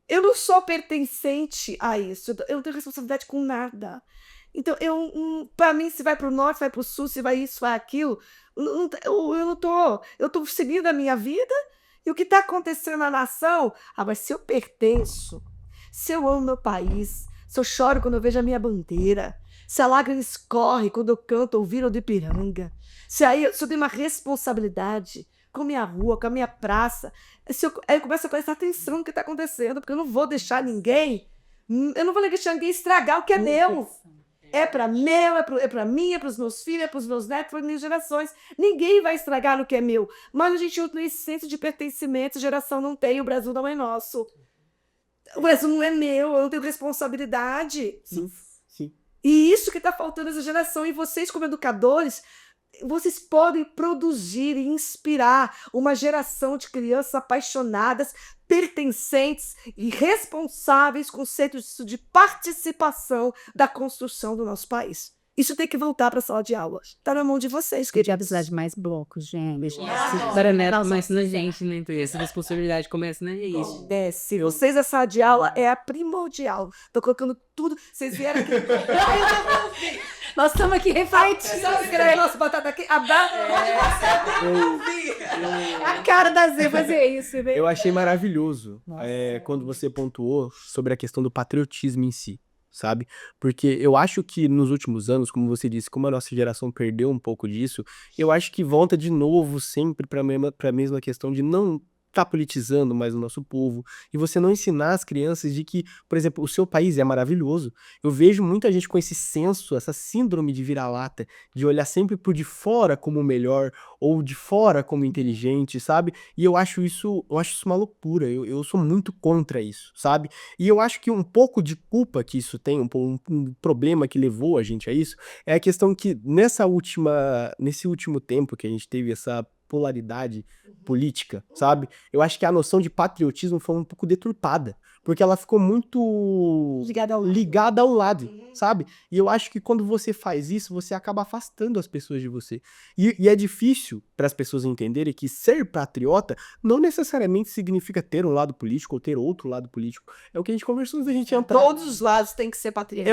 Eu não sou pertencente a isso. Eu não tenho responsabilidade com nada. Então, para mim, se vai para o norte, vai para o sul, se vai isso, vai aquilo, eu não tô. Eu estou seguindo a minha vida e o que está acontecendo na nação. Mas se eu pertenço, se eu amo meu país, se eu choro quando eu vejo a minha bandeira, se a lágrima escorre quando eu canto Ouvir do Ipiranga, se eu tenho uma responsabilidade com a minha rua, com a minha praça, aí eu começo a prestar atenção no que está acontecendo, porque eu não vou deixar ninguém, eu não vou deixar ninguém estragar o que é meu. É para meu, é para mim, é para os meus filhos, é para os meus netos, para as minhas gerações. Ninguém vai estragar o que é meu. Mas a gente não tem esse senso de pertencimento, a geração não tem, o Brasil não é nosso. O Brasil não é meu, eu não tenho responsabilidade. Sim, sim. E isso que está faltando essa geração. E vocês, como educadores, vocês podem produzir e inspirar uma geração de crianças apaixonadas, pertencentes e responsáveis com o senso de participação da construção do nosso país. Isso tem que voltar para a sala de aula. Está na mão de vocês, Podia queridos. precisar de mais blocos, gente. Para neto começa na gente, né? Então essa responsabilidade começa na gente. Se vocês, a sala de aula é a primordial. Tô colocando tudo. Vocês vieram aqui. Nós estamos aqui refletindo. Sabe que era nossa batata aqui? A A cara da Zê fazer isso, né? Eu achei maravilhoso Nossa. quando você pontuou sobre a questão do patriotismo em si, sabe? Porque eu acho que nos últimos anos, como você disse, como a nossa geração perdeu um pouco disso, eu acho que volta de novo sempre para a mesma questão de não tá politizando mais o nosso povo e você não ensinar as crianças de que, por exemplo, o seu país é maravilhoso. Eu vejo muita gente com esse senso, essa síndrome de vira-lata, de olhar sempre por de fora como o melhor ou de fora como inteligente, sabe? E eu acho isso uma loucura. Eu sou muito contra isso, sabe? E eu acho que um pouco de culpa que isso tem, um problema que levou a gente a isso, é a questão que nesse último tempo que a gente teve essa polaridade política, sabe? Eu acho que a noção de patriotismo foi um pouco deturpada, porque ela ficou muito ligada ao lado, sabe? E eu acho que quando você faz isso, você acaba afastando as pessoas de você. E é difícil para as pessoas entenderem que ser patriota não necessariamente significa ter um lado político ou ter outro lado político. É o que a gente conversou antes da gente entrar. Todos os lados têm que ser patriotas.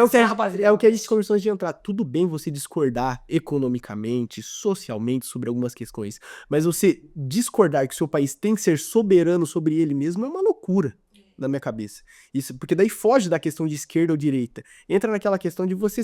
É o que a gente conversou antes de entrar. Tudo bem você discordar economicamente, socialmente sobre algumas questões, mas você discordar que o seu país tem que ser soberano sobre ele mesmo é uma loucura na minha cabeça. Isso, porque daí foge da questão de esquerda ou direita. Entra naquela questão de você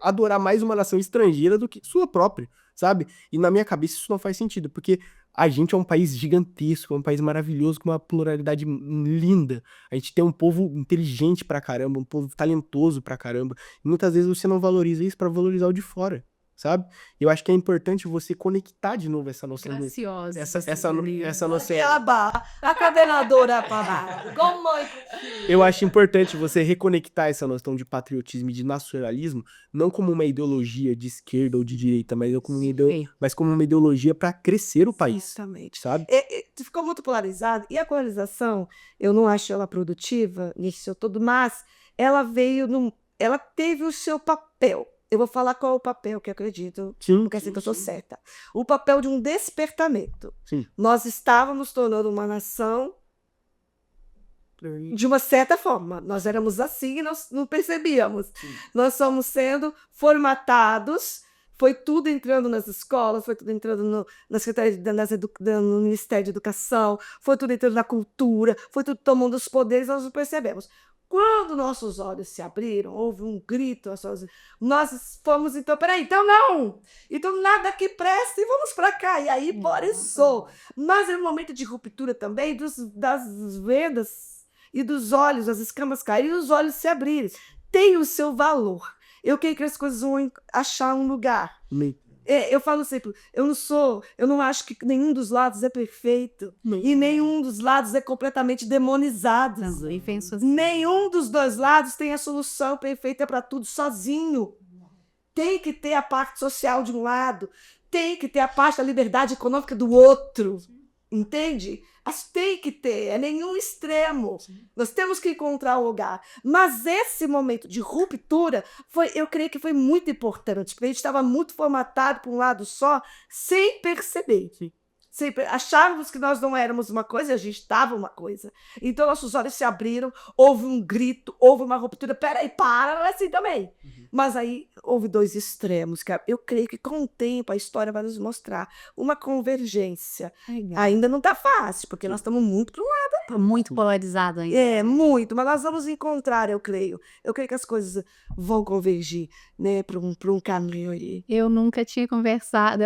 adorar mais uma nação estrangeira do que sua própria, sabe? E na minha cabeça isso não faz sentido, porque a gente é um país gigantesco, é um país maravilhoso, com uma pluralidade linda. A gente tem um povo inteligente pra caramba, um povo talentoso pra caramba. E muitas vezes você não valoriza isso pra valorizar o de fora, sabe? Eu acho que é importante você conectar de novo essa noção. Graciosa. Essa noção. A coordenadora para. Como Eu acho importante você reconectar essa noção de patriotismo e de nacionalismo, não como uma ideologia de esquerda ou de direita, mas como uma ideologia para crescer o país, Exatamente. sabe? Ficou muito polarizado. E a polarização, eu não acho ela produtiva nisso todo, mas ela ela teve o seu papel. Eu vou falar qual é o papel que eu acredito, porque assim que eu sou certa. O papel de um despertamento. Sim. Nós estávamos tornando uma nação de uma certa forma. Nós éramos assim e nós não percebíamos. Sim. Nós somos sendo formatados, foi tudo entrando nas escolas, foi tudo entrando no Ministério da Educação, foi tudo entrando na cultura, foi tudo tomando os poderes, nós não percebemos. Quando nossos olhos se abriram, houve um grito, nós fomos, então, peraí, então não! Então nada que preste, vamos para cá. E aí polarizou. Mas é um momento de ruptura também das vendas e dos olhos, as escamas caírem e os olhos se abrirem. Tem o seu valor. Eu creio que as coisas vão achar um lugar. Eu falo sempre, eu não acho que nenhum dos lados é perfeito. E nenhum dos lados é completamente demonizado. Nenhum dos dois lados tem a solução perfeita para tudo sozinho. Tem que ter a parte social de um lado, tem que ter a parte da liberdade econômica do outro. Entende? Tem que ter, é nenhum extremo. Nós temos que encontrar um lugar. Mas esse momento de ruptura, eu creio que foi muito importante, porque a gente estava muito formatado para um lado só, sem perceber. Achávamos que nós não éramos uma coisa e a gente estava uma coisa. Então nossos olhos se abriram, houve um grito, houve uma ruptura. Peraí, não é assim também. Mas aí houve dois extremos. Que eu creio que com o tempo a história vai nos mostrar uma convergência. Ainda não está fácil, porque nós estamos muito para um lado. Tá muito polarizado ainda. É, muito, mas nós vamos encontrar, eu creio. Eu creio que as coisas vão convergir, né, para um caminho aí. Eu nunca tinha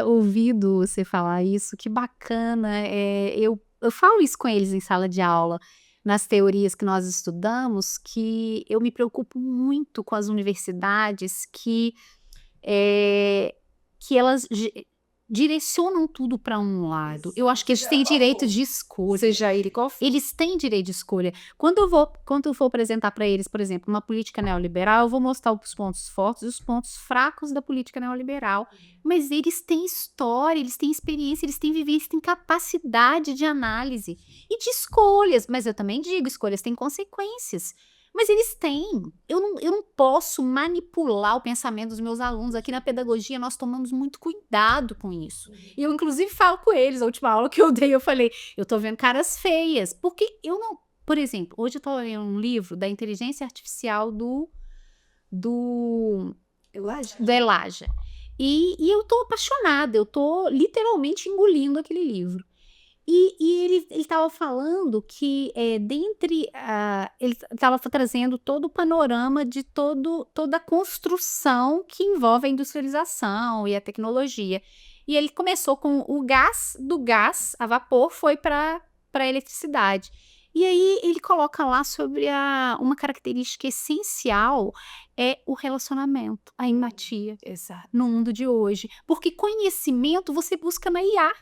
ouvido você falar isso, que bacana. Eu falo isso com eles em sala de aula, nas teorias que nós estudamos, que eu me preocupo muito com as universidades que elas direcionam tudo para um lado. Eu acho que eles têm direito de escolha. Eles têm direito de escolha. Quando eu for apresentar para eles, por exemplo, uma política neoliberal, eu vou mostrar os pontos fortes e os pontos fracos da política neoliberal. Mas eles têm história, eles têm experiência, eles têm vivência, eles têm capacidade de análise e de escolhas. Mas eu também digo, escolhas têm consequências. Mas eles têm. Eu não posso manipular o pensamento dos meus alunos. Aqui na pedagogia, nós tomamos muito cuidado com isso. E eu, inclusive, falo com eles. A última aula que eu dei, eu falei, eu tô vendo caras feias. Porque eu não... Por exemplo, hoje eu tô lendo um livro da inteligência artificial do Elijah. E eu tô apaixonada. Eu tô literalmente engolindo aquele livro. E ele estava falando que ele estava trazendo todo o panorama de toda a construção que envolve a industrialização e a tecnologia. E ele começou com o gás, do gás a vapor foi para a eletricidade. E aí ele coloca lá sobre uma característica essencial é o relacionamento, a empatia. Exato. No mundo de hoje. Porque conhecimento você busca na IA.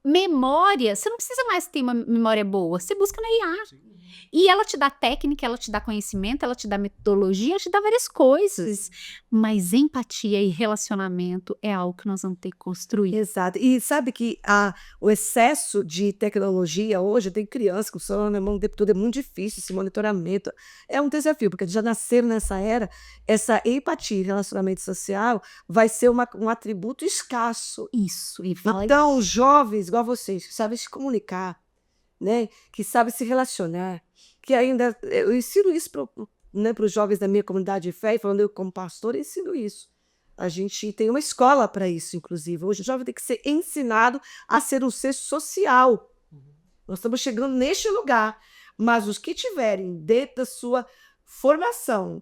Memória, você não precisa mais ter uma memória boa, você busca na IA. E ela te dá técnica, ela te dá conhecimento, ela te dá metodologia, ela te dá várias coisas. Mas empatia e relacionamento é algo que nós vamos ter que construir. Exato. E sabe que o excesso de tecnologia hoje, tem criança com o celular na mão o tempo todo, é muito difícil esse monitoramento. É um desafio, porque eles já nasceram nessa era, essa empatia e relacionamento social vai ser um atributo escasso. Isso. E fala Então, os jovens, igual vocês, que sabem se comunicar, né? Que sabem se relacionar, que ainda... Eu ensino isso para os jovens da minha comunidade de fé, e falando eu como pastor, eu ensino isso. A gente tem uma escola para isso, inclusive. Hoje o jovem tem que ser ensinado a ser um ser social. Nós estamos chegando neste lugar. Mas os que tiverem dentro da sua formação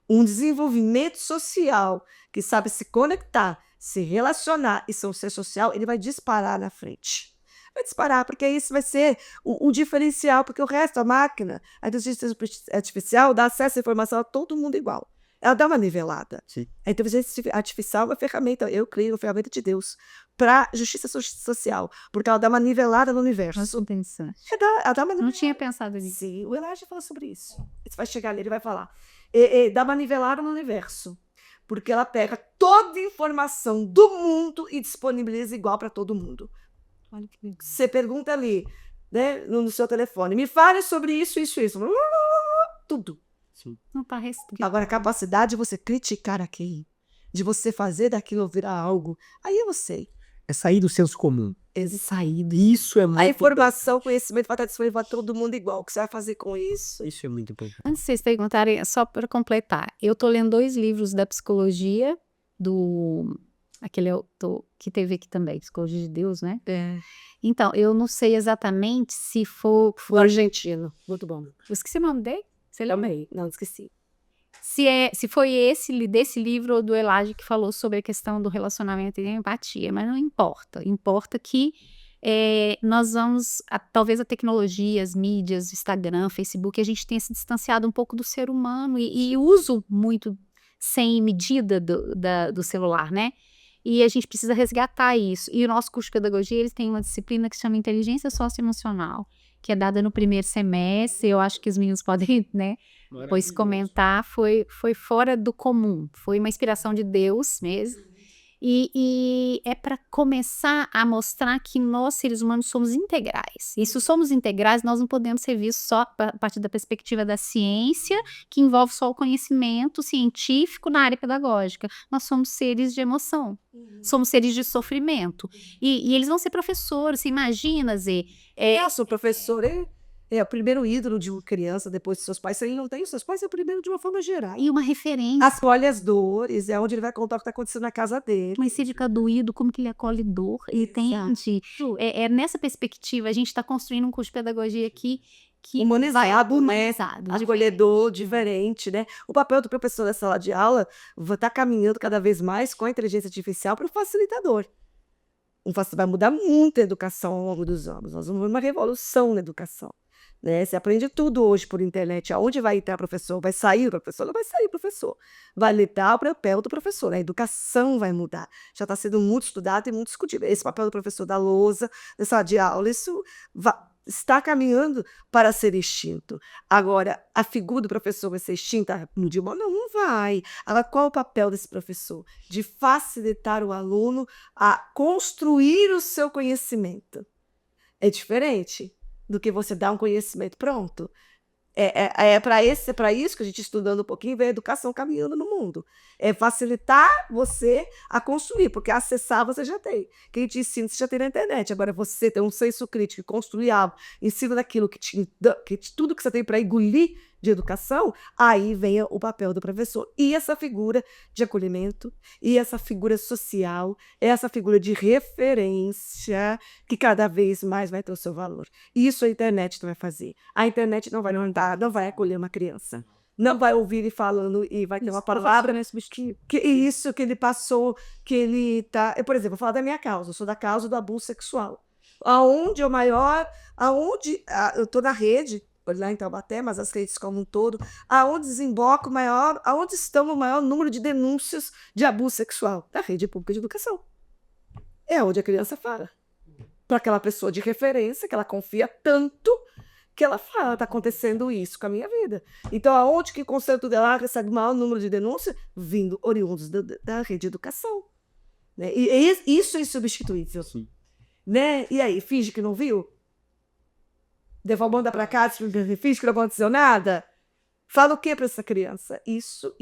um desenvolvimento social, que sabe se conectar, se relacionar e ser um ser social, ele vai disparar na frente. Vai disparar, porque isso vai ser o diferencial, porque o resto, a máquina, a inteligência artificial dá acesso à informação a todo mundo igual. Ela dá uma nivelada. Sim. A inteligência artificial é uma ferramenta, eu creio, uma ferramenta de Deus para justiça social, porque ela dá uma nivelada no universo. Nossa, interessante. Ela dá uma Eu não tinha pensado nisso. Sim, o Elijah fala sobre isso. Você vai chegar ali, ele vai falar. Dá uma nivelada no universo, porque ela pega toda a informação do mundo e disponibiliza igual para todo mundo. Olha que legal. Você pergunta ali, né, no seu telefone, me fale sobre isso, isso, isso. Tudo. Sim. Não tá restrito. Agora, a capacidade de você criticar aqui, de você fazer daquilo virar algo, aí eu sei. É sair do senso comum. Sair. Isso é muito A informação, o conhecimento vai estar disponível para todo mundo igual. O que você vai fazer com isso? Isso é muito importante. Antes de vocês perguntarem, só para completar, eu tô lendo 2 livros da psicologia, que teve aqui também, Psicologia de Deus, né? Então, eu não sei exatamente se for... O argentino. Muito bom. Eu esqueci o nome dele? Você lembra? Também. Não, esqueci. Se foi desse livro ou do Elijah que falou sobre a questão do relacionamento e da empatia, mas não importa. Importa que nós vamos, talvez a tecnologia, as mídias, Instagram, Facebook, a gente tenha se distanciado um pouco do ser humano e uso muito sem medida do celular, né? E a gente precisa resgatar isso. E o nosso curso de pedagogia, eles têm uma disciplina que se chama Inteligência Socioemocional, que é dada no primeiro semestre. Eu acho que os meninos podem, né, depois comentar. Foi fora do comum. Foi uma inspiração de Deus mesmo. E é para começar a mostrar que nós, seres humanos, somos integrais. E se somos integrais, nós não podemos ser vistos só a partir da perspectiva da ciência, que envolve só o conhecimento científico na área pedagógica. Nós somos seres de emoção, somos seres de sofrimento. E eles vão ser professores, você imagina, Zê? Sou professor, é o primeiro ídolo de uma criança depois de seus pais. Você não tem, seus pais é o primeiro de uma forma geral. E uma referência. Acolhe as dores, é onde ele vai contar o que está acontecendo na casa dele. Mas se ele fica doído, como que ele acolhe dor? Entende? É nessa perspectiva, a gente está construindo um curso de pedagogia aqui que Humanizado, né? Acolhedor, diferente, né? O papel do professor na sala de aula está caminhando cada vez mais com a inteligência artificial para o facilitador. Vai mudar muito a educação ao longo dos anos. Nós vamos ver uma revolução na educação. Né? Você aprende tudo hoje por internet. Aonde vai entrar o professor? Vai sair o professor? Não vai sair o professor. Vai lidar o papel do professor. Né? A educação vai mudar. Já está sendo muito estudado e muito discutido. Esse papel do professor da lousa, da sala de aula, isso está caminhando para ser extinto. Agora, a figura do professor vai ser extinta no dia? Não vai. Agora, qual é o papel desse professor? De facilitar o aluno a construir o seu conhecimento. É diferente do que você dar um conhecimento pronto. É para isso que a gente estudando um pouquinho, vê a educação caminhando no mundo. É facilitar você a construir, porque acessar você já tem. Quem te ensina, você já tem na internet. Agora, você ter um senso crítico e construir algo em cima daquilo tudo que você tem para engolir de educação, aí vem o papel do professor. E essa figura de acolhimento, e essa figura social, essa figura de referência, que cada vez mais vai ter o seu valor. Isso a internet não vai fazer. A internet não vai mandar, não vai acolher uma criança. Não vai ouvir ele falando e vai ter uma palavra que isso que ele passou, que ele tá. Por exemplo, vou falar da minha causa, eu sou da causa do abuso sexual. Aonde eu estou na rede, lá em Taubaté, mas as redes como um todo, aonde estão o maior número de denúncias de abuso sexual? Da rede pública de educação. É onde a criança fala. Para aquela pessoa de referência, que ela confia tanto, que ela fala, está acontecendo isso com a minha vida. Então, aonde que o conselho tutelar recebe o maior número de denúncias? Vindo oriundos da rede de educação. Né? E isso é insubstituível. Sim. Né? E aí, finge que não viu? Devolve a banda para casa, finge que não aconteceu nada? Fala o que para essa criança? Isso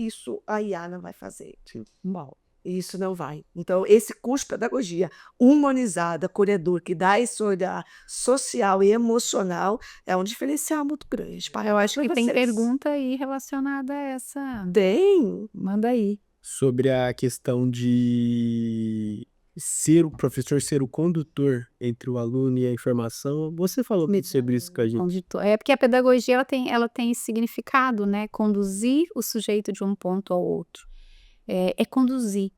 a IA não vai fazer. Mal. Isso não vai. Então, esse curso de pedagogia humanizada, acolhedor, que dá esse olhar social e emocional, é um diferencial muito grande. Eu acho que E tem vocês... pergunta aí relacionada a essa. Tem. Manda aí. Sobre a questão de ser o professor, ser o condutor entre o aluno e a informação, você falou sobre isso com a gente. É porque a pedagogia ela tem esse significado, né? Conduzir o sujeito de um ponto ao outro. É conduzir.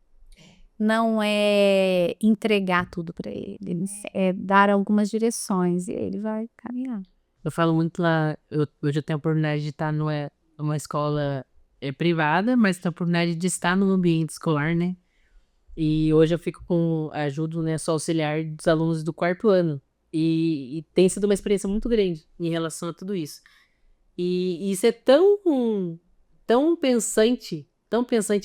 Não é entregar tudo para ele. É dar algumas direções e ele vai caminhar. Eu falo muito lá, hoje eu tenho a oportunidade de estar numa escola privada, mas tenho a oportunidade de estar no ambiente escolar, né? E hoje eu ajudo, né, sou auxiliar dos alunos do 4º ano. E tem sido uma experiência muito grande em relação a tudo isso. E isso é tão pensante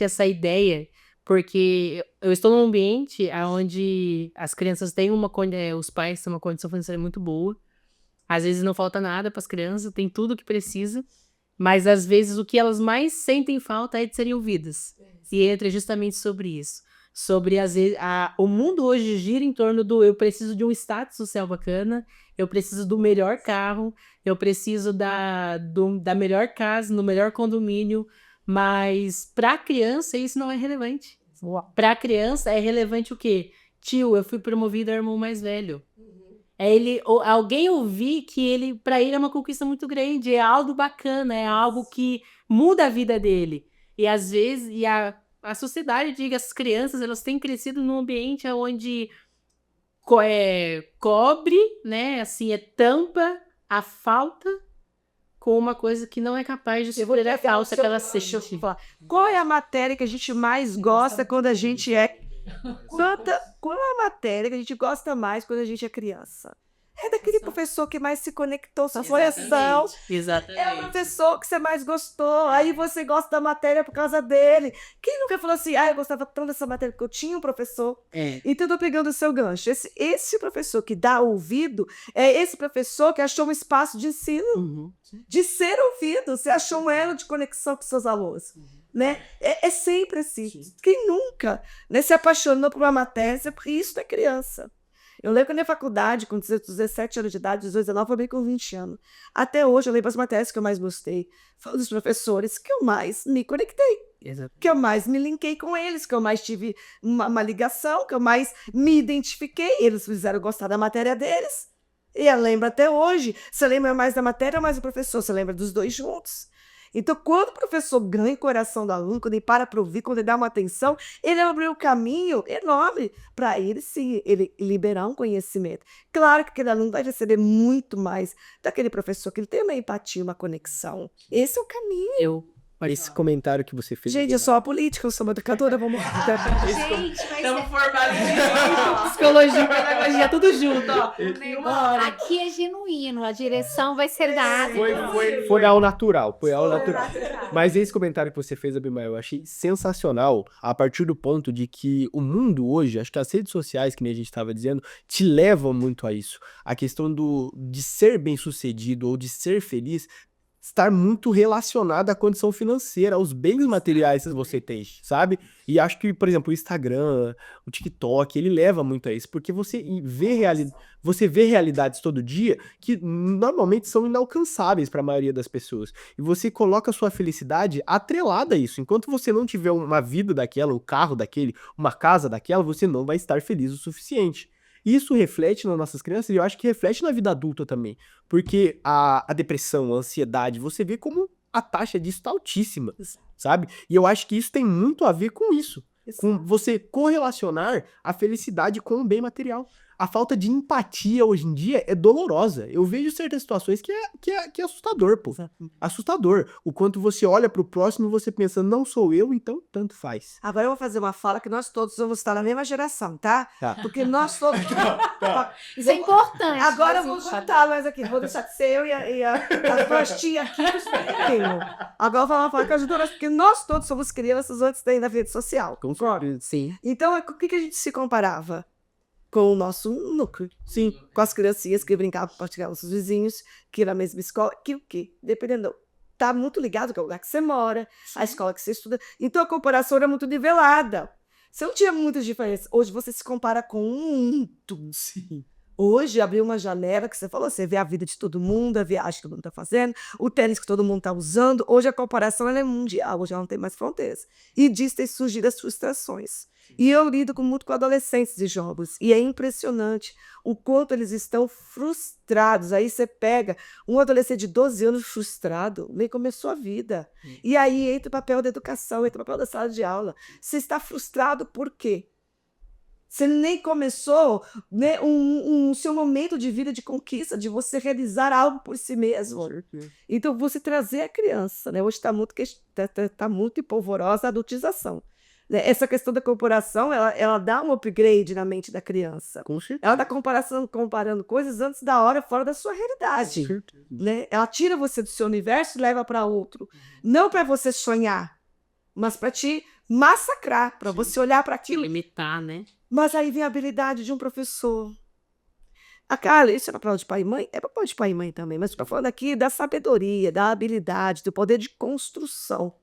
essa ideia, porque eu estou num ambiente onde as crianças têm os pais têm uma condição financeira muito boa. Às vezes não falta nada para as crianças, tem tudo o que precisa, mas às vezes o que elas mais sentem falta é de serem ouvidas. E entra justamente sobre isso. Sobre, às vezes, o mundo hoje gira em torno eu preciso de um status social bacana, eu preciso do melhor carro, eu preciso da melhor casa, no melhor condomínio, mas para a criança isso não é relevante. Para a criança é relevante o quê? Tio, eu fui promovido a irmão mais velho. Alguém ouvir que para ele é uma conquista muito grande, é algo bacana, é algo que muda a vida dele. E às vezes, a sociedade, diga, as crianças, elas têm crescido num ambiente onde cobre, né, assim, tampa a falta com uma coisa que não é capaz de suprir a falta que ela sente. Qual é a matéria que a gente mais gosta quando a gente é... Qual é a matéria que a gente gosta mais quando a gente é criança? É daquele professor que mais se conectou com a sua ação. Exatamente. É o professor que você mais gostou. Aí você gosta da matéria por causa dele. Quem nunca falou assim, eu gostava tanto dessa matéria porque eu tinha um professor. E tudo pegando o seu gancho. Esse professor que dá ouvido é esse professor que achou um espaço de ensino, de ser ouvido. Você achou um elo de conexão com seus alunos. Né? É sempre assim. Sim. Quem nunca, né, se apaixonou por uma matéria, porque isso é criança. Eu lembro que na faculdade, com 17 anos de idade, 18, 19, eu bem com 20 anos. Até hoje, eu lembro as matérias que eu mais gostei. Foram dos professores que eu mais me conectei. Exato. Que eu mais me linkei com eles, que eu mais tive uma ligação, que eu mais me identifiquei. Eles fizeram gostar da matéria deles. E eu lembro até hoje. Você lembra mais da matéria ou mais do professor? Você lembra dos dois juntos? Então, quando o professor ganha o coração do aluno, quando ele para ouvir, quando ele dá uma atenção, ele abre um caminho enorme para ele, sim, ele liberar um conhecimento. Claro que aquele aluno vai receber muito mais daquele professor, que ele tem uma empatia, uma conexão. Esse é o caminho. Esse comentário que você fez... Gente, eu sou a política, eu sou uma educadora, vamos... Gente, mas... Estamos formados em psicologia, pedagogia, tudo junto, ó. Aqui é genuíno, a direção vai ser dada. Foi ao natural, Mas esse comentário que você fez, Abimael, eu achei sensacional, a partir do ponto de que o mundo hoje, acho que as redes sociais, que nem a gente estava dizendo, te levam muito a isso. A questão de ser bem-sucedido ou de ser feliz estar muito relacionada à condição financeira, aos bens materiais que você tem, sabe? E acho que, por exemplo, o Instagram, o TikTok, ele leva muito a isso, porque você vê realidades todo dia que normalmente são inalcançáveis para a maioria das pessoas. E você coloca a sua felicidade atrelada a isso. Enquanto você não tiver uma vida daquela, um carro daquele, uma casa daquela, você não vai estar feliz o suficiente. Isso reflete nas nossas crianças e eu acho que reflete na vida adulta também. Porque a depressão, a ansiedade, você vê como a taxa disso está altíssima, sabe? E eu acho que isso tem muito a ver com isso. Com você correlacionar a felicidade com o bem material. A falta de empatia hoje em dia é dolorosa. Eu vejo certas situações que é assustador, pô. Assustador. O quanto você olha pro próximo e você pensa, não sou eu, então tanto faz. Agora eu vou fazer uma fala que nós todos vamos estar na mesma geração, tá? Tá. Porque nós todos... Isso é importante. Agora eu vou juntar mais aqui. Vou deixar de ser eu e as duas tias aqui dos meninos. Agora eu vou falar uma fala que ajuda nós, porque nós todos somos crianças antes da rede social. Concordo. Sim. Então, com o que a gente se comparava? Com o nosso núcleo. Sim. Com as criancinhas que brincavam com os vizinhos, que era a mesma escola, que o quê? Dependendo. Tá muito ligado com o lugar que você mora, a escola que você estuda. Então, a comparação era muito nivelada. Você não tinha muitas diferenças. Hoje você se compara com muito. Sim. Hoje, abriu uma janela que você falou, você vê a vida de todo mundo, a viagem que todo mundo está fazendo, o tênis que todo mundo está usando. Hoje a comparação ela é mundial, hoje ela não tem mais fronteiras. E disso tem surgido as frustrações. E eu lido muito com adolescentes e jovens, e é impressionante o quanto eles estão frustrados. Aí você pega um adolescente de 12 anos frustrado, nem começou a vida. E aí entra o papel da educação, entra o papel da sala de aula. Você está frustrado por quê? Você nem começou, né, seu momento de vida de conquista, de você realizar algo por si mesmo. Então, você trazer a criança, né? Hoje está muito polvorosa a adultização. Né? Essa questão da comparação, ela dá um upgrade na mente da criança. Com certeza. Ela está comparando coisas antes da hora, fora da sua realidade. Né? Ela tira você do seu universo e leva para outro. Não para você sonhar, mas para te massacrar, para você olhar para aquilo. Limitar, né? Mas aí vem a habilidade de um professor. Cara, isso é papel de pai e mãe? É papel de pai e mãe também, mas estou falando aqui da sabedoria, da habilidade, do poder de construção,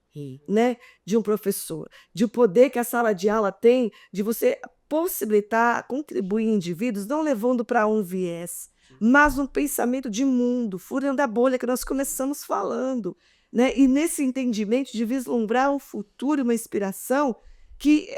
né, de um professor, de o poder que a sala de aula tem de você possibilitar, contribuir indivíduos, não levando para um viés, mas um pensamento de mundo, furando a bolha que nós começamos falando, né? E nesse entendimento de vislumbrar um futuro, uma inspiração que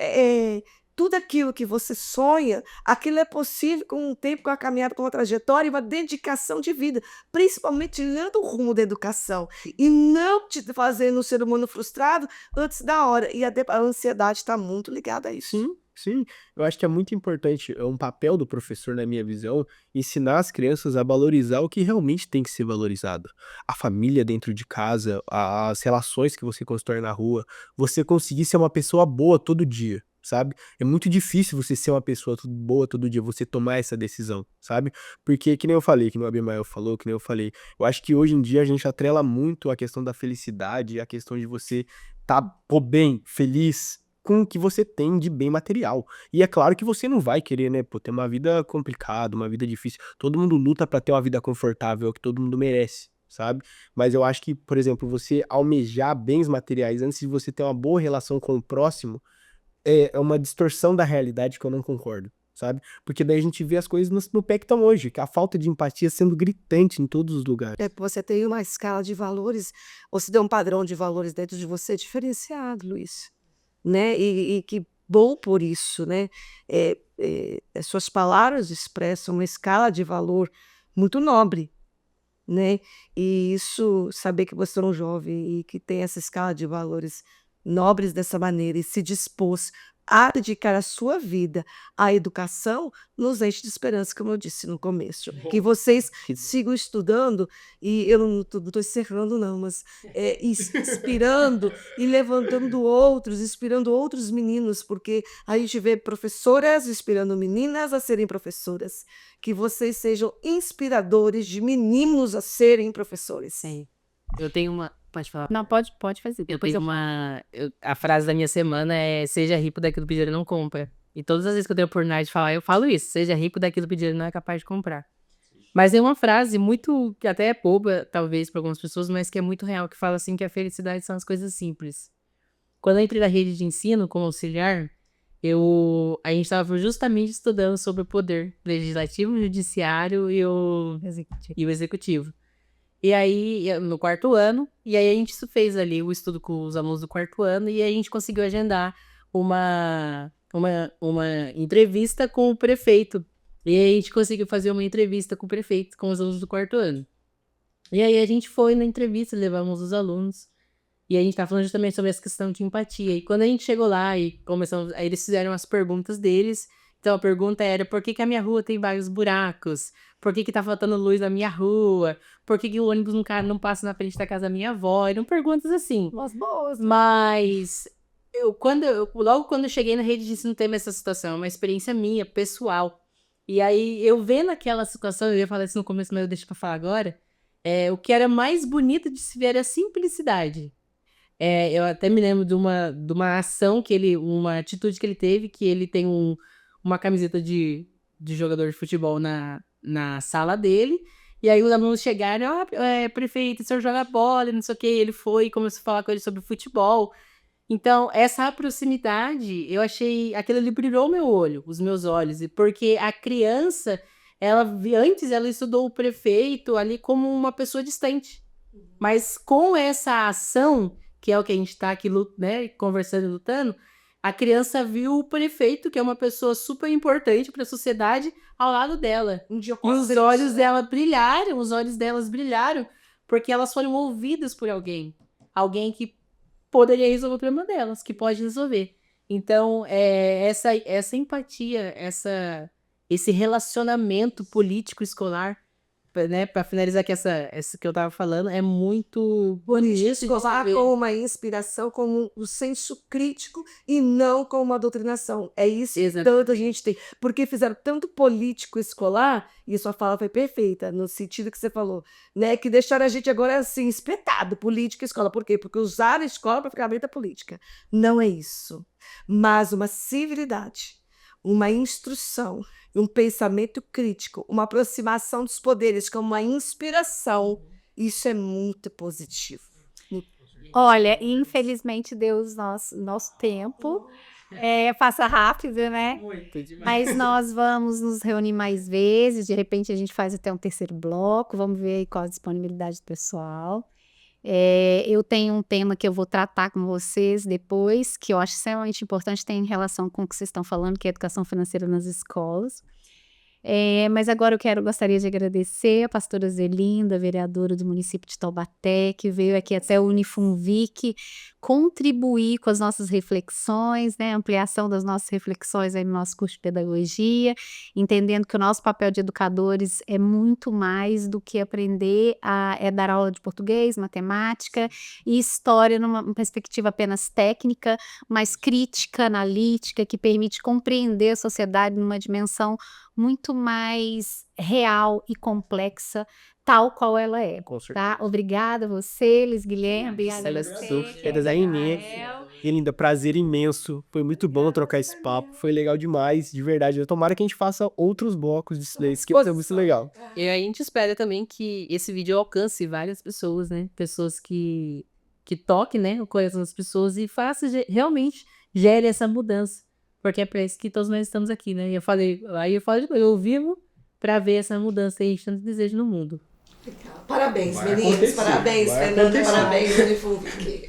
tudo aquilo que você sonha, aquilo é possível com um tempo, com a caminhada, com uma trajetória e uma dedicação de vida, principalmente tirando o rumo da educação e não te fazendo um ser humano frustrado antes da hora. E a ansiedade está muito ligada a isso. Sim, sim. Eu acho que é muito importante, é um papel do professor, na minha visão, ensinar as crianças a valorizar o que realmente tem que ser valorizado. A família dentro de casa, as relações que você constrói na rua, você conseguir ser uma pessoa boa todo dia, sabe? É muito difícil você ser uma pessoa boa todo dia, você tomar essa decisão, sabe? Porque, que nem eu falei, que nem o Abimael falou, que nem eu falei, eu acho que hoje em dia a gente atrela muito a questão da felicidade, a questão de você tá bem, feliz, com o que você tem de bem material. E é claro que você não vai querer, né, ter uma vida complicada, uma vida difícil. Todo mundo luta pra ter uma vida confortável, é o que todo mundo merece, sabe? Mas eu acho que, por exemplo, você almejar bens materiais antes de você ter uma boa relação com o próximo é uma distorção da realidade que eu não concordo, sabe? Porque daí a gente vê as coisas no pé que estão hoje, que a falta de empatia sendo gritante em todos os lugares. Você tem uma escala de valores, você tem um padrão de valores dentro de você diferenciado, Luiz. Né? E que bom por isso, né? As suas palavras expressam uma escala de valor muito nobre, né? E isso, saber que você é um jovem e que tem essa escala de valores nobres dessa maneira e se dispôs a dedicar a sua vida à educação, nos enche de esperança, como eu disse no começo. Que vocês sigam estudando, e eu não estou encerrando não, mas inspirando e levantando outros, inspirando outros meninos, porque a gente vê professoras inspirando meninas a serem professoras. Que vocês sejam inspiradores de meninos a serem professores. Sim. Eu tenho uma... Pode falar. Não, pode fazer. Eu Depois tenho a frase da minha semana é: seja rico daquilo que o dinheiro não compra. E todas as vezes que eu tenho a oportunidade de falar, eu falo isso: seja rico daquilo que o dinheiro não é capaz de comprar. Mas é uma frase muito, que até é boba, talvez, para algumas pessoas, mas que é muito real, que fala assim que a felicidade são as coisas simples. Quando eu entrei na rede de ensino como auxiliar, a gente estava justamente estudando sobre o poder legislativo, o judiciário e o executivo. E aí, no quarto ano, e aí a gente fez ali o estudo com os alunos do quarto ano, e aí a gente conseguiu agendar uma entrevista com o prefeito. E aí a gente conseguiu fazer uma entrevista com o prefeito, com os alunos do quarto ano. E aí a gente foi na entrevista, levamos os alunos, e a gente tá falando justamente sobre essa questão de empatia. E quando a gente chegou lá e começamos, aí eles fizeram as perguntas deles. Então a pergunta era: por que a minha rua tem vários buracos? Por que tá faltando luz na minha rua? Por que o ônibus não passa na frente da casa da minha avó? Eram perguntas assim. Umas boas. Mas logo quando eu cheguei na rede de ensino teve essa situação, é uma experiência minha, pessoal. E aí eu vendo aquela situação, eu ia falar isso no começo, mas eu deixo pra falar agora. O que era mais bonito de se ver era a simplicidade. Eu até me lembro de uma ação uma atitude que ele teve, que ele tem uma camiseta de jogador de futebol na sala dele, e aí os alunos chegaram: prefeito, o senhor joga bola, não sei o que, ele foi e começou a falar com ele sobre futebol. Então, essa proximidade, eu achei, aquilo ali brilhou os meus olhos, e porque a criança, antes ela estudou o prefeito ali como uma pessoa distante, mas com essa ação, que é o que a gente está aqui, né, conversando e lutando, a criança viu o prefeito, que é uma pessoa super importante para a sociedade, ao lado dela. E os olhos delas brilharam, porque elas foram ouvidas por alguém que poderia resolver o problema delas, que pode resolver. Então, essa empatia, esse relacionamento político escolar, né, para finalizar aqui essa que eu estava falando, é muito bonito. Escolar como uma inspiração, como um senso crítico e não como uma doutrinação. É isso que tanto a gente tem. Porque fizeram tanto político escolar, e sua fala foi perfeita, no sentido que você falou, né? Que deixaram a gente agora assim, espetado, política e escola. Por quê? Porque usaram a escola para ferramenta política. Não é isso. Mas uma civilidade, uma instrução, um pensamento crítico, uma aproximação dos poderes como uma inspiração, isso é muito positivo. Olha, infelizmente, Deus, nosso tempo passa rápido, né? Muito demais. Mas nós vamos nos reunir mais vezes, de repente a gente faz até um terceiro bloco, vamos ver aí qual a disponibilidade do pessoal. Eu tenho um tema que eu vou tratar com vocês depois, que eu acho extremamente importante, tem relação com o que vocês estão falando, que é a educação financeira nas escolas. Mas agora gostaria de agradecer a pastora Zelinda, vereadora do município de Taubaté, que veio aqui até o Unifunvic contribuir com as nossas reflexões, né, ampliação das nossas reflexões aí no nosso curso de pedagogia, entendendo que o nosso papel de educadores é muito mais do que aprender dar aula de português, matemática e história numa perspectiva apenas técnica, mas crítica, analítica, que permite compreender a sociedade numa dimensão muito mais real e complexa, tal qual ela é, Com certeza. tá? Obrigada a você, Luiz Guilherme, obrigada a você. Da Inês. E linda, prazer imenso. Foi muito bom trocar esse papo. Foi legal demais, de verdade. Tomara que a gente faça outros blocos disso daí, que é muito legal. E a gente espera também que esse vídeo alcance várias pessoas, né? Pessoas que toquem, né, o coração das pessoas e realmente gere essa mudança. Porque é para isso que todos nós estamos aqui, né? Eu vivo para ver essa mudança que a gente tanto deseja no mundo. Parabéns, Vai meninos. acontecer, Parabéns, vai Fernanda. acontecer. Parabéns, Unifunvic.